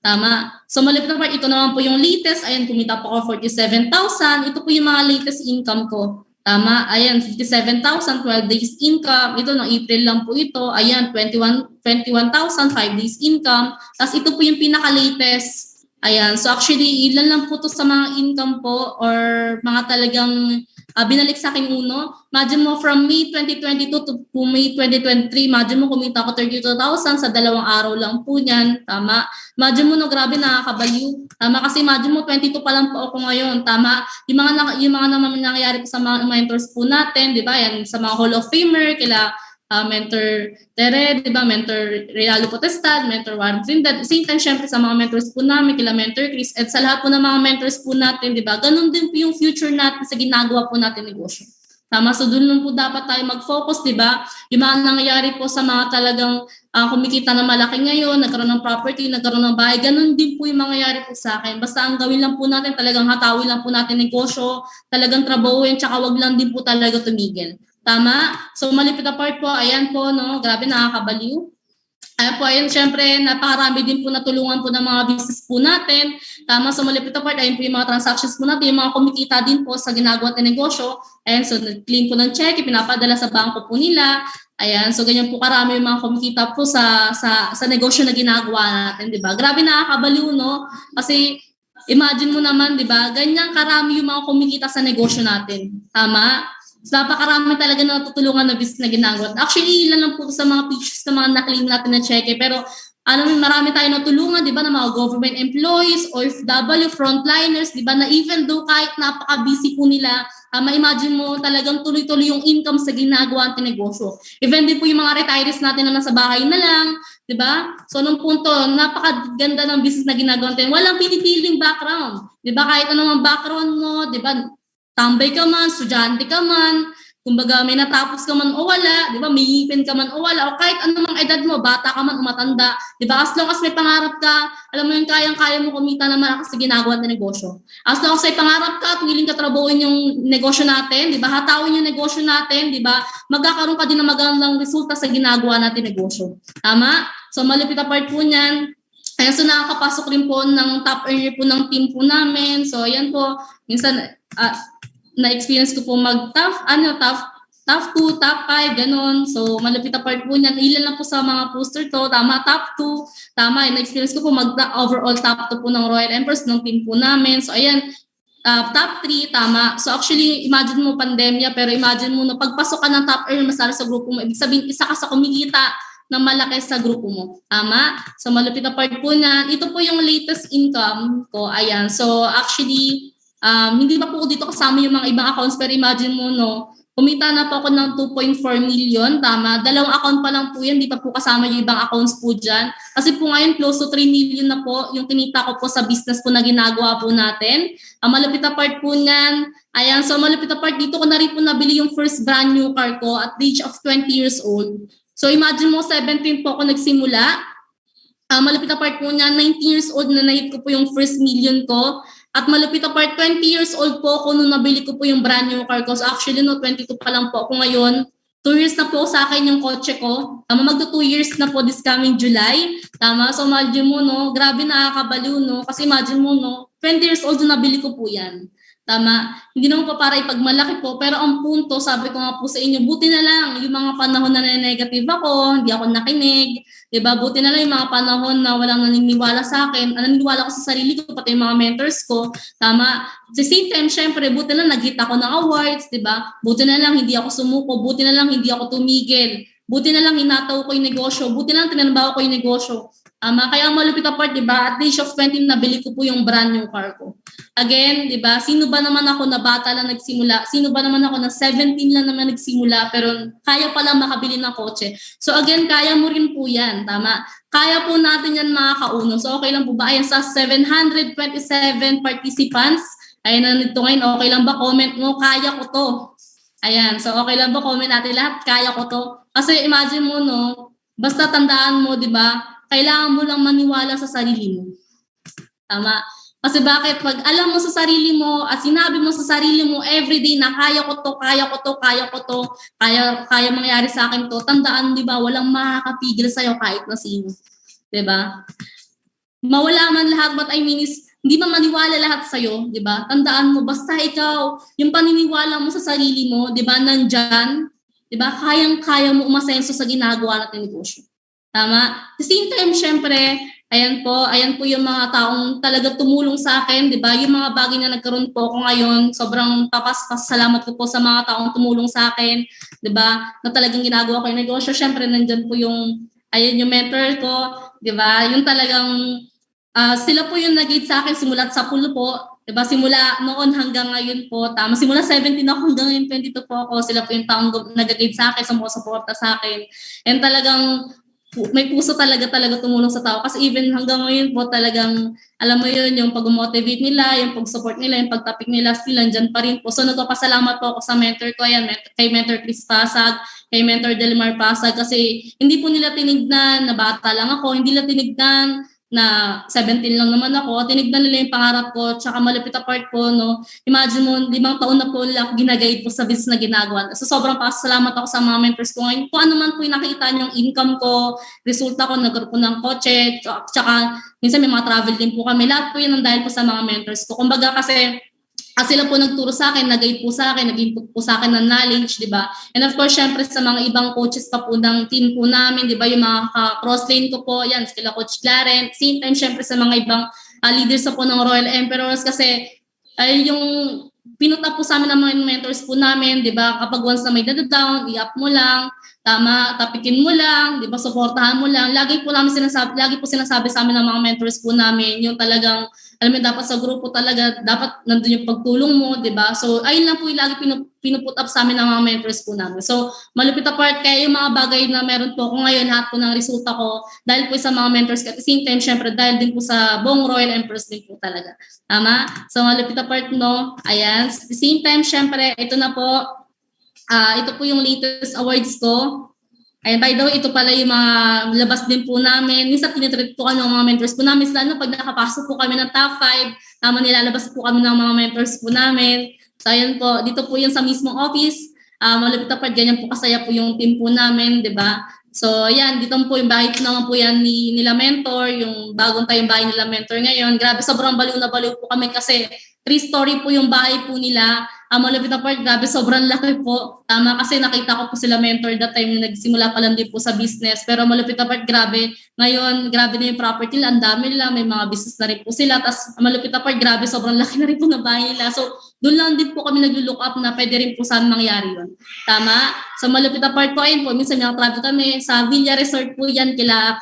Tama. So malapit na part, ito naman po yung latest. Ayan, kumita po ako 47,000. Ito po yung mga latest income ko. Tama. Ayan, 57,000, 12 days income. Ito, no, April lang po ito. Ayan, 21,000, 5 days income. Tapos ito po yung pinaka-latest. Ayan, so actually, ilan lang po to sa mga income po or mga talagang binalik sa akin Uno. Imagine mo from May 2022 to May 2023, imagine mo kumita ako 32,000 sa 2 araw lang po niyan. Tama. Imagine mo, no, grabe, nakakabaliw. Tama, kasi imagine mo 22 pa lang po ako ngayon. Tama. Yung mga naman nangyayari po sa mga mentors po natin, di ba? Yan, sa mga Hall of Famer, kila Mentor Tere, di ba? Mentor Realo Potestad, Mentor Warren Trindad. Same time, syempre, sa mga mentors po namin, kila Mentor Chris, at sa lahat po ng mga mentors po natin, di ba? Ganun din po yung future natin sa ginagawa po natin negosyo. Tama, so doon lang po dapat tayo mag-focus, di ba? Yung mga nangyayari po sa mga talagang kumikita na malaki ngayon, nagkaroon ng property, nagkaroon ng bahay, ganun din po yung mangyayari po sa akin. Basta ang gawin lang po natin, talagang hatawin lang po natin negosyo, talagang trabahuin, tsaka wag lang din po talaga tumigil. Tama? So malipit na part po, ayan po, no? Grabe, nakakabaliw. Ayan po, ayan, syempre, napakarami din po natulungan po ng mga business po natin. Tama, so malipit na part, ayan po yung mga transactions po natin, yung mga kumikita din po sa ginagawa ng negosyo. Ayan, so nag-claim po ng check, pinapadala sa bangko po nila. Ayan, so ganyan po karami yung mga kumikita po sa negosyo na ginagawa natin, di ba? Grabe, nakakabaliw, no? Kasi imagine mo naman, di ba? Ganyan karami yung mga kumikita sa negosyo natin. Tama? So, napakarami talaga na natutulungan na business na ginagawa. Actually, ilan lang po sa mga pictures na mga na-claim natin na cheque. Pero marami tayong natulungan, di ba, ng mga government employees, OFW, frontliners, di ba, na even though kahit napaka-busy po nila, ma-imagine mo talagang tuloy-tuloy yung income sa ginagawa natin negosyo. Even din po yung mga retirees natin na nasa bahay na lang, di ba? So, nung punto, napakaganda ng business na ginagawa natin. Walang pinipiling background. Di ba? Kahit anong background mo, di ba? Tambay ka man, estudyante ka man, kumbaga may natapos ka man o wala, di ba, may ngipin ka man o wala, o kahit anumang edad mo, bata ka man o matanda, di ba, as long as may pangarap ka, alam mo yun, kayang-kaya mo kumita na malakas sa ginagawa ng negosyo. As long as may pangarap ka at willing ka trabahuin yung negosyo natin, di ba, hatawin yung negosyo natin, di ba, magkakaroon ka din ng magandang resulta sa ginagawa natin negosyo. Tama? So, malupit na part po niyan. Ayan, so nakakapasok rin po ng top earner po ng team po namin. So, ayan po, minsan, na-experience ko po top 2, top 5, ganun. So, malapit na part po niyan. Ilan lang po sa mga poster to. Tama, top 2. Tama, na-experience ko po overall top 2 po ng Royal Empress ng team po namin. So, ayan, top 3, tama. So, actually, imagine mo pandemya, pero imagine mo na pagpasok ka ng top earner masara sa grupo mo, ibig sabihin, isa ka sa kumikita na malaki sa grupo mo. Tama? So, malapit na part po niyan. Ito po yung latest income ko. Ayan. So, actually, hindi pa po dito kasama yung mga ibang accounts, pero imagine mo, no, kumita na po ako ng 2.4 million, tama? 2 account pa lang po yan, hindi pa po kasama yung ibang accounts po dyan. Kasi po ngayon, close to 3 million na po yung kinita ko po sa business po na ginagawa po natin. Malapit na part po niyan. Ayan, so malapit na part dito ko na rin po nabili yung first brand new car ko at the age of 20 years old. So imagine mo, 17 po ako nagsimula. Malapit na part po niyan, 19 years old na na-hit ko po yung first million ko. At malupit na part, 20 years old po ako nung nabili ko po yung brand new car ko. So actually, 22 pa lang po ako ngayon. 2 years na po sa akin yung kotse ko. Magto 2 years na po this coming July. Tama? So imagine mo, no? Grabe, nakakabaliw, no? Kasi imagine mo, no? 20 years old na nabili ko po yan. Tama? Hindi naman po para ipagmalaki po. Pero ang punto, sabi ko nga po sa inyo, buti na lang yung mga panahon na negative ako, hindi ako nakinig. Diba? Buti na lang yung mga panahon na walang naniniwala sa akin. Naniniwala ko sa sarili ko, pati yung mga mentors ko. Tama? At the same time, syempre, buti na lang nag-hit ako ng awards. Diba? Buti na lang hindi ako sumuko. Buti na lang hindi ako tumigil. Buti na lang hinataw ko yung negosyo. Buti na lang tinanbaho ko yung negosyo. Kaya malupit na part, diba? At the age of 20, nabili ko po yung brand new car ko. Again, diba? Sino ba naman ako na bata lang nagsimula? Sino ba naman ako na 17 lang naman nagsimula pero kaya palang makabili ng kotse? So again, kaya mo rin po yan. Tama? Kaya po natin yan mga kauno. So okay lang po ba? Ayan, sa 727 participants, ayan na nito ngayon, okay lang ba? Comment mo, kaya ko to. Ayan, so okay lang ba? Comment natin lahat, kaya ko to. Kasi imagine mo, no, basta tandaan mo, di ba? Kailangan mo lang maniwala sa sarili mo. Tama? Kasi bakit? Pag alam mo sa sarili mo at sinabi mo sa sarili mo everyday na kaya ko to, kaya ko to, kaya ko to, kaya mangyari sa akin to, tandaan, di ba, walang makakapigil sa'yo kahit na sino. Di ba? Mawala man lahat, but I mean is, hindi man maniwala lahat sa'yo, di ba? Tandaan mo, basta ikaw, yung paniniwala mo sa sarili mo, di ba, nandyan, di ba, kayang-kaya mo umasenso sa ginagawa natin negosyo. Tama? At the same time, syempre, ayan po yung mga taong talaga tumulong sa akin, di ba? Yung mga bagay na nagkaroon po ako ngayon, sobrang papasalamat ko po sa mga taong tumulong sa akin, di ba? Na talagang ginagawa ko yung negosyo. Syempre, nandyan po yung mentor ko, di ba? Yung talagang, sila po yung nag-guide sa akin simula sa pulo po, di ba? Simula noon hanggang ngayon po, tama. Simula 17 ako hanggang ngayon 22 po ako. Sila po yung taong nag-guide sa akin, sumusuporta sa akin. And talagang, may puso talaga tumulong sa tao kasi even hanggang ngayon po talagang alam mo yun yung pag-motivate nila, yung pag-support nila, yung pag-topic nila still nandyan pa rin po. So nagpapasalamat po ako sa mentor ko, yan, kay Mentor Chris Pasag, kay Mentor Delmar Pasag kasi hindi po nila tinignan na bata lang ako, hindi nila tinignan na 17 lang naman ako, tinignan nila yung pangarap ko, tsaka malapit na part po, no? Imagine mo, 5 taon na po nila ako ginagayad po sa business na ginagawa. So sobrang pasalamat ako sa mga mentors ko ngayon. Kung ano man po yung nakikita niyong income ko, resulta ko, nagkaroon po ng kotse, tsaka minsan may mga travel din po kami. Lahat po yun ang dahil po sa mga mentors ko. Kumbaga kasi, sila po nagturo sa akin, nag-guide po sa akin, nag-input po sa akin ng knowledge, di ba? And of course, syempre sa mga ibang coaches pa po ng team po namin, di ba? Yung mga cross-lane ko po, yan, sila Coach Clarence. Same time, syempre sa mga ibang leaders po ng Royal Emperors kasi ay yung pinut up po sa amin ng mga mentors po namin, di ba? Kapag once na may down, i-up mo lang, tama, tapikin mo lang, di ba? Suportahan mo lang. Lagi po sinasabi sa amin ng mga mentors po namin, yung talagang, alam mo, dapat sa grupo talaga, dapat nandun yung pagtulong mo, di ba? So, ayun lang po yung lagi pinuput up sa amin ng mga mentors po namin. So, malupit apart kaya yung mga bagay na meron po ako ngayon, lahat po ng resulta ko, dahil po sa mga mentors, at the same time, syempre, dahil din po sa buong Royal Empress din po talaga. Tama? So, malupit apart, no? Ayan. At the same time, syempre, ito na po, ito po yung latest awards ko. Ayan, by the way, ito pala yung mga labas din po namin. Minsan tinitreat po ng mga mentors po namin. Lalo pag nakapasok po kami ng top 5, nilalabas po kami ng mga mentors po namin. So ayan po, dito po yung sa mismong office. Malapit na part, ganyan po kasaya po yung team po namin, di ba? So ayan, dito po yung bahay po naman po yan nila mentor, yung bagong tayong bahay nila mentor ngayon. Grabe, sobrang baliw na baliw po kami kasi 3-story po yung bahay po nila. Malapit na part, grabe, sobrang laki po. Tama, kasi nakita ko po sila mentor that time na nagsimula pa lang din po sa business. Pero malapit na part, grabe. Ngayon, grabe na yung property nila. Ang dami nila, may mga business na rin po sila. Tapos malapit na part, grabe, sobrang laki na rin po na bahay nila. So, doon lang din po kami nag-look up na pwede rin po saan mangyari yun. Tama? So, malapit na part po, ayun po, minsan travel kami sa Villa Resort po yan, kila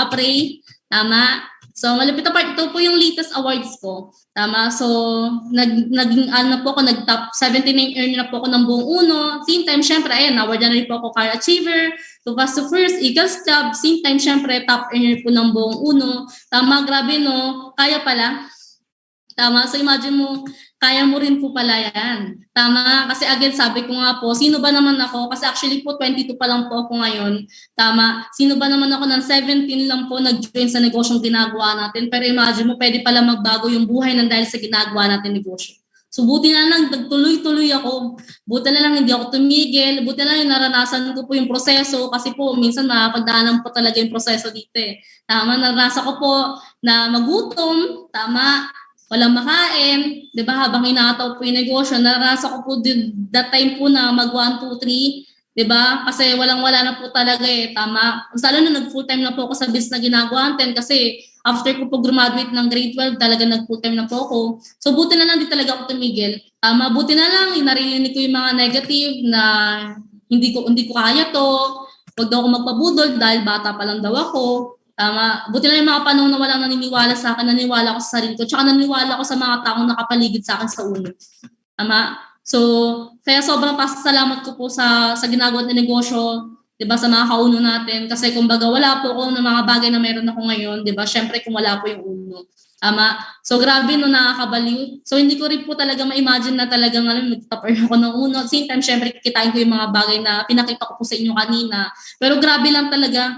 Apray. Tama? So, malapit na part, ito po yung latest awards ko. Tama? So, naging po ako, nag-top 79 earn na po ako ng buong uno. Same time, syempre, ayan, award na rin po ako Car Achiever, to Fast to First, Eagles Club. Same time, syempre, top earner po ng buong uno. Tama, grabe, no? Kaya pala. Tama? So, imagine mo, kaya mo rin po pala yan. Tama? Kasi again, sabi ko nga po, sino ba naman ako? Kasi actually po, 22 pa lang po ako ngayon. Tama? Sino ba naman ako ng 17 lang po nag-join sa negosyong ginagawa natin? Pero imagine mo, pwede pala magbago yung buhay ng dahil sa ginagawa natin negosyo. So buti na lang, nagtuloy-tuloy ako. Buti na lang, hindi ako tumigil. Buti na lang, naranasan ko po yung proseso. Kasi po, minsan mapagdaanan po talaga yung proseso dito eh. Tama? Naranasan ko po na magutom. Tama? Walang makain, 'di ba? Habang inataw po yung negosyo, naranasan ko po that time po na mag 1, 2, 3, 'di ba? Kasi walang-wala na po talaga eh, tama. Lalo na nag full-time na po ako sa business na ginagawa natin kasi after ko po graduate ng grade 12, talaga nag full-time na po ako. So buti na lang di talaga ako tumigil. Buti na lang narinig ko yung mga negative na hindi ko kaya to. Wag daw ako magpabudol dahil bata pa lang daw ako. Tama. Buti lang yung mga panahon na walang naniniwala sa akin, naniniwala ko sa sarili ko, tsaka naniniwala ko sa mga taong nakapaligid sa akin sa ulo. Tama. So, kaya sobrang pasasalamat ko po sa ginagawa ng negosyo, 'di ba, sa mga kauno natin kasi kumbaga wala po ako ng mga bagay na meron ako ngayon, 'di ba? Syempre kung wala po yung uno. Tama. So grabe no, nakakabaliw. So hindi ko rin po talaga ma-imagine na talagang mag-topper ako ng uno. At same time, syempre kikitain ko yung mga bagay na pinakita ko po sa inyo kanina. Pero grabe lang talaga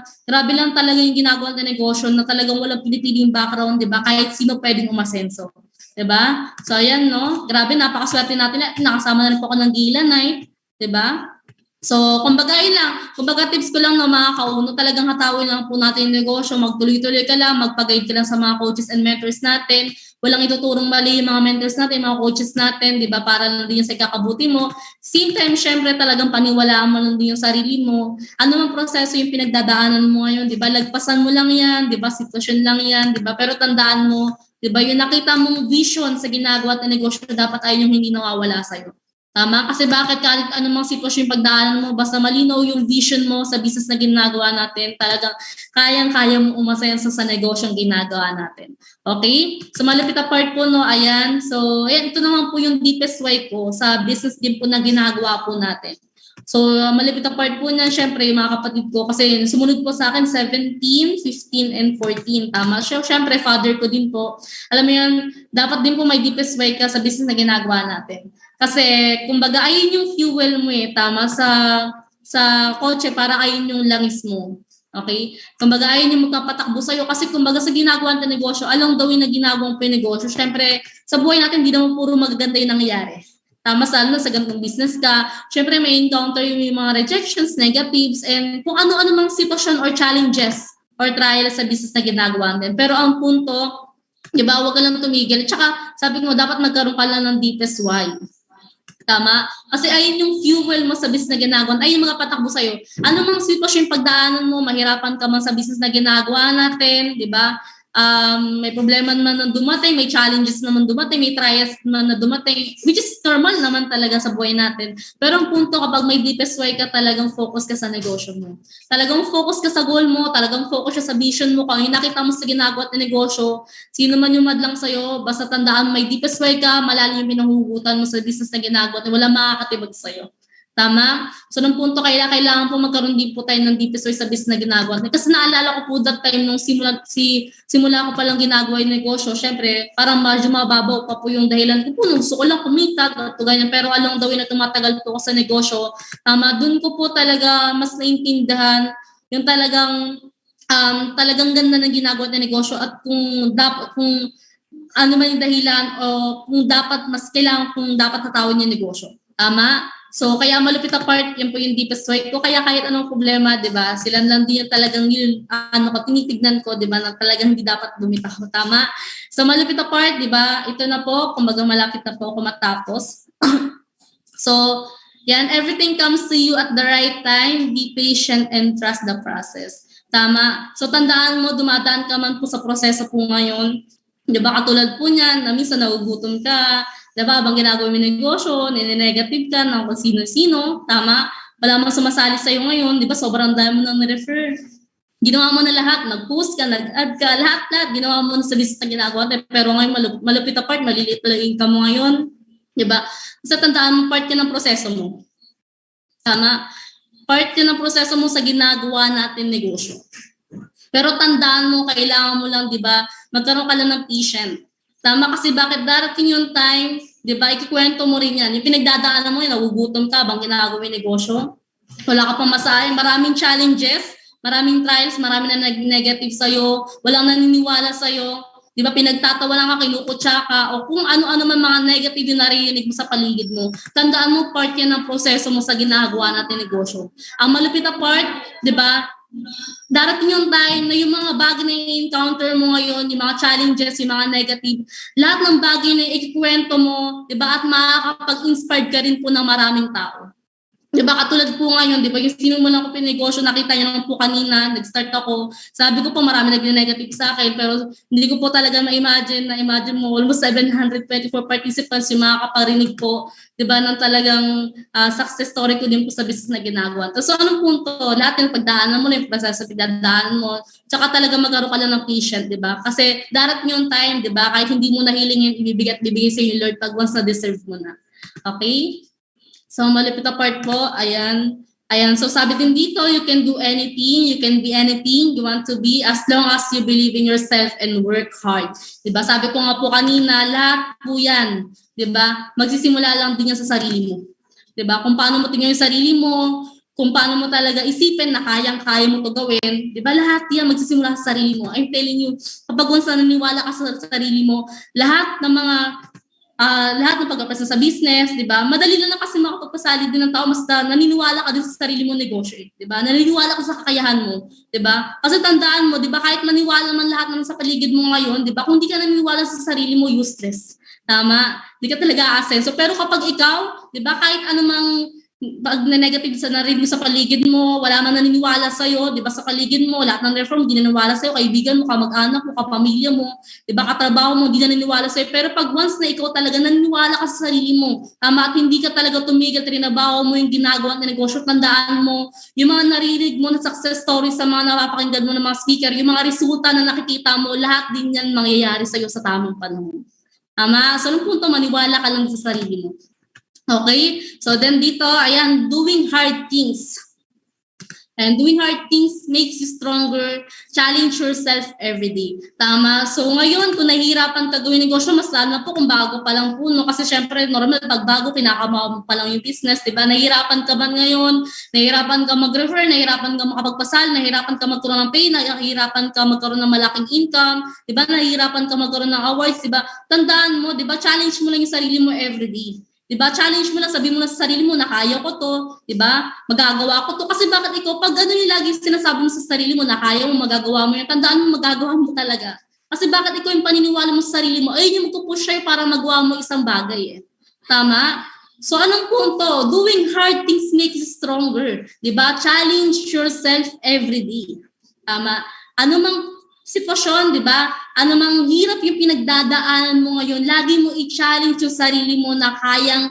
yung ginagawa ng negosyo na talagang walang pinipiling background, 'di ba? Kahit sino pwedeng umasenso. 'Di ba? So ayan no, grabe, napakaswerte natin. Nakasama na rin po ako ng Gila Night, 'di ba? So, kumbaga tips ko lang na mga kauno, talagang hatawin lang po natin yung negosyo, magtuloy-tuloy ka lang, magpag-guide ka lang sa mga coaches and mentors natin. Walang ituturong mali yung mga mentors natin, mga coaches natin, di ba, para lang din yung sa ikakabuti mo. Same time, syempre, talagang paniwalaan mo lang din yung sarili mo. Ano mang proseso yung pinagdadaanan mo ngayon, di ba, lagpasan mo lang yan, di ba, sitwasyon lang yan, di ba, pero tandaan mo, di ba, yung nakita mong vision sa ginagawa at negosyo, dapat ay yung hindi nawawala sa'yo. Tama? Kasi bakit kahit anumang sitwasyon yung pagdaanan mo, basta malinaw yung vision mo sa business na ginagawa natin, talagang kayang-kaya mo umasenso sa negosyong ginagawa natin. Okay? So malapit na part po, no? Ayan. So, ayan, ito naman po yung deepest why ko sa business din po na ginagawa po natin. So, malapit na part po niyan, syempre, mga kapatid ko, kasi sumunod po sa akin 17, 15, and 14. Tama? Syempre, father ko din po. Alam mo yan, dapat din po may deepest why ka sa business na ginagawa natin. Kasi, kumbaga, ayun yung fuel mo eh, tama, sa kotse, para ayun yung langis mo. Okay? Kumbaga, ayun yung magpapatakbo sa'yo. Kasi, kumbaga, sa ginagawa ng negosyo, along the way na ginagawa po yung negosyo, syempre, sa buhay natin, hindi naman puro magaganda yung nangyayari. Tama, lalo sa ganitong business ka, syempre may encounter yung mga rejections, negatives, and kung ano-ano mang sitwasyon or challenges or trials sa business na ginagawa natin. Pero ang punto, di ba, huwag ka lang tumigil. Tsaka, sabi ko, dapat magkaroon ka lang ng deepest why. Tama? Kasi ayun yung fuel mo sa business na ginagawa. Ayun yung mga patakbo sa'yo. Ano mang sitwasyon yung pagdaanan mo, mahirapan ka man sa business na ginagawa natin, di ba? may problema naman na dumating, may challenges naman dumating, may trials naman na dumating, which is normal naman talaga sa buhay natin. Pero ang punto, kapag may deepest why ka, talagang focus ka sa negosyo mo. Talagang focus ka sa goal mo, talagang focus ka sa vision mo, kung nakita mo sa ginagawa at negosyo, sino man yung madlang sa'yo, basta tandaan may deepest why ka, malalim yung pinahuhugutan mo sa business na ginagawa at wala makakatibag sa'yo. Tama? So, nung punto, kailangan po magkaroon din po tayo ng deepest way sa business na ginagawa. Kasi naalala ko po that time nung simula ko palang ginagawa yung negosyo, syempre, parang medyo mababaw pa po yung dahilan ko po. Nung gusto ko lang kumita, ganyan. Pero along the way na tumatagal po ako sa negosyo, tama, dun ko po talaga mas naintindihan yung talagang ganda ng ginagawa ng negosyo at kung ano man yung dahilan o kung dapat tatawin yung negosyo. Tama? So, kaya malupit na part, yan po yung deepest why ko. Kaya kahit anong problema, di ba, sila lang din yung talagang tinitignan ko, di ba, na talagang hindi dapat bumitaw. Tama? So, malupit na part, di ba, ito na po, kumbaga malapit na po ako matapos. So, yan, everything comes to you at the right time. Be patient and trust the process. Tama? So, tandaan mo, dumadaan ka man po sa proseso po ngayon. Di ba, katulad po niyan, na minsan nagugutom ka, diba, bang ginagawa mo yung negosyo, nine-negative ka ng kung sino-sino, tama? Wala mang sumasali sa'yo ngayon, di ba, sobrang dami mo nang refer. Ginawa mo na lahat, nag-post ka, nag-add ka, lahat, ginawa mo na sa business na ginagawa. Pero ngayon, malupit na part, maliliit lang yung income mo ngayon, di ba? Kasi tandaan mo, part ka ng proseso mo. Tama? Part ka ng proseso mo sa ginagawa natin negosyo. Pero tandaan mo, kailangan mo lang, di ba, magkaroon ka lang ng patient. Tama, kasi bakit darating yung time, di ba, ikikwento mo rin yan. Yung pinagdadaanan mo, nagugutom ka, bang ginagawa yung negosyo? Wala ka pang masahe, maraming challenges, maraming trials, maraming na negative sa'yo, walang naniniwala sa'yo, di ba, pinagtatawanan ka, kinukutsa ka, o kung ano-ano man mga negative yung narinig mo sa paligid mo. Tandaan mo, part yan ng proseso mo sa ginagawa natin negosyo. Ang malupit na part, di ba, darating yung time na yung mga bagay na i-encounter mo ngayon, yung mga challenges, yung mga negative, lahat ng bagay na ikikwento mo, di ba, at makakapag-inspired ka rin po ng maraming tao. Di ba, katulad po ngayon, di ba, yung sinumulan ko pinegosyo, nakita niyo naman po kanina, nag-start ako, sabi ko po marami nag-negative sa akin, pero hindi ko po talaga ma-imagine mo, almost 724 participants yung makakaparinig po, di ba, ng talagang success story ko din po sa business na ginagawa. So, anong punto? Lahat yung pagdaanan mo, yung proseso pagdadaanan mo, tsaka talaga magkaroon ka lang ng patient, di ba? Kasi darating yung time, di ba, kahit hindi mo nahiling yung ibibigay sa iyo, Lord, pag once na deserve mo na. Okay? So, malapit na part po, ayan. So, sabi din dito, you can do anything, you can be anything you want to be as long as you believe in yourself and work hard. Diba? Sabi ko nga po kanina, lahat po yan. Diba? Magsisimula lang din yan sa sarili mo. Diba? Kung paano mo tingnan yung sarili mo, kung paano mo talaga isipin na kayang-kaya mo to gawin, diba? Lahat yan magsisimula sa sarili mo. I'm telling you, kapag once na naniwala ka sa sarili mo, lahat ng pagkapasa sa business, di ba? Madali lang kasi makapagpasali din ng tao basta naniniwala ka din sa sarili mo negosyo, di ba? Naniniwala ka sa kakayahan mo, di ba? Kasi tandaan mo, di ba, kahit maniwala man lahat ng sa paligid mo ngayon, di ba? Kung di ka naniniwala sa sarili mo, useless. Tama? Di ka talaga aasenso. Pero kapag ikaw, di ba, kahit anumang pag na-negative sa narinig mo sa paligid mo, wala man naniniwala sa'yo, di ba, sa paligid mo, lahat ng reform, di naniniwala sa'yo, kaibigan mo, kamag-anak mo, kapamilya mo, di ba, katrabaho mo, di naniniwala sa'yo. Pero pag once na ikaw talaga naniniwala ka sa sarili mo, tama, at hindi ka talaga tumigil, trinabaho mo yung ginagawa ng negosyo, tandaan mo, yung mga narinig mo na success stories sa mga napapakinggan mo ng mga speaker, yung mga resulta na nakikita mo, lahat din yan mangyayari sa'yo sa tamang panahon. Tama? So, anong punto, maniwala ka lang sa sarili mo. Okay? So then dito, ayan, doing hard things. And doing hard things makes you stronger. Challenge yourself every day. Tama? So ngayon, kung nahihirapan ka gawin negosyo, mas lalo na po kung bago pa lang po. No? Kasi syempre, normal, pag bago, pinakamaw pa lang yung business. Diba? Nahihirapan ka ba ngayon? Nahihirapan ka mag-refer? Nahihirapan ka makapagpasal? Nahihirapan ka magkaroon ng pay? Nahihirapan ka magkaroon ng malaking income? Diba? Nahihirapan ka magkaroon ng awards? Diba? Tandaan mo, diba? Challenge mo lang yung sarili mo every day. Diba? Challenge mo lang, sabihin mo lang sa sarili mo na kaya ko to, diba? Magagawa ko to. Kasi bakit ikaw, pag ano yung lagi sinasabi mo sa sarili mo na kaya mo, magagawa mo yan, tandaan mo, magagawa mo talaga. Kasi bakit ikaw yung paniniwala mo sa sarili mo, ayun yung magpupush sa'yo para magawa mo isang bagay eh. Tama? So anong punto? Doing hard things makes you stronger. Diba? Challenge yourself every day. Tama? Ano mang sitwasyon, diba? anumang hirap yung pinagdadaanan mo ngayon, lagi mo i-challenge yung sarili mo na kaya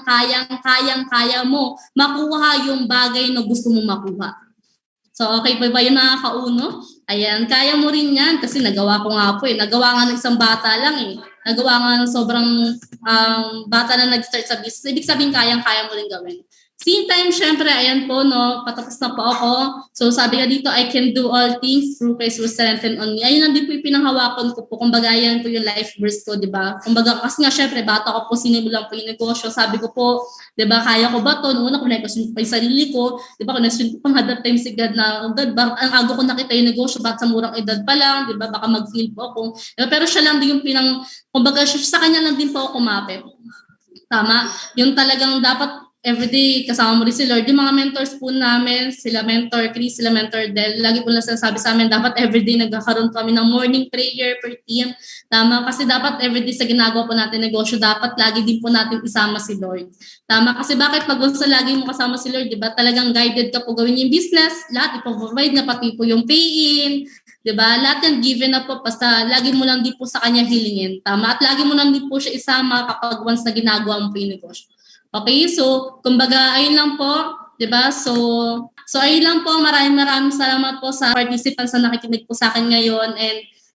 mo makuha yung bagay na gusto mo makuha. So, okay pa ba yung nakakauno? Ayan, kaya mo rin yan kasi nagawa ko nga po eh. Nagawa nga ng isang bata lang eh. Nagawa nga ng sobrang bata na nag-start sa business. Ibig sabihin, kaya mo rin gawin. Same time, syempre, ayan po, no, patapos na po ako. So, sabi nga dito, I can do all things through Christ who strengthen on me. Ayun lang din po yung pinanghawakan ko po. Kumbaga, yan po yung life verse ko, di ba? Kumbaga, kasi nga, syempre, bata ko po, sinimulan po yung negosyo. Sabi ko po, di ba, kaya ko ba to? Noong una, kunekasyon ko pa yung sarili ko. Di ba, kunekasyon ko pang that time si God na, oh God, ang aga ko nakita yung negosyo, bakit sa murang edad pa lang, di ba, baka mag-feel po ako. Diba? Pero siya lang din yung kumbaga, sa kanya lang din po ako kumapit. Tama? Yung talagang dapat everyday kasama mo rin si Lord. Yung mga mentors po namin, sila Mentor Chris, sila Mentor Del, lagi po lang sinasabi sa amin, dapat everyday nagkakaroon kami ng morning prayer per team. Tama? Kasi dapat everyday sa ginagawa po natin negosyo, dapat lagi din po natin isama si Lord. Tama? Kasi bakit pag sa lagi mo kasama si Lord, di ba? Talagang guided ka po gawin yung business, lahat ipoprovide na pati po yung pay-in, diba? Lahat yan given na po, basta lagi mo lang din po sa kanya hilingin. Tama? At lagi mo lang din po siya isama kapag once na ginagawa mo po yung negosyo. Okay, so kumbaga ayun lang po, 'di ba? So ayun lang po, maraming salamat po sa participants na nakikinig po sa akin ngayon, and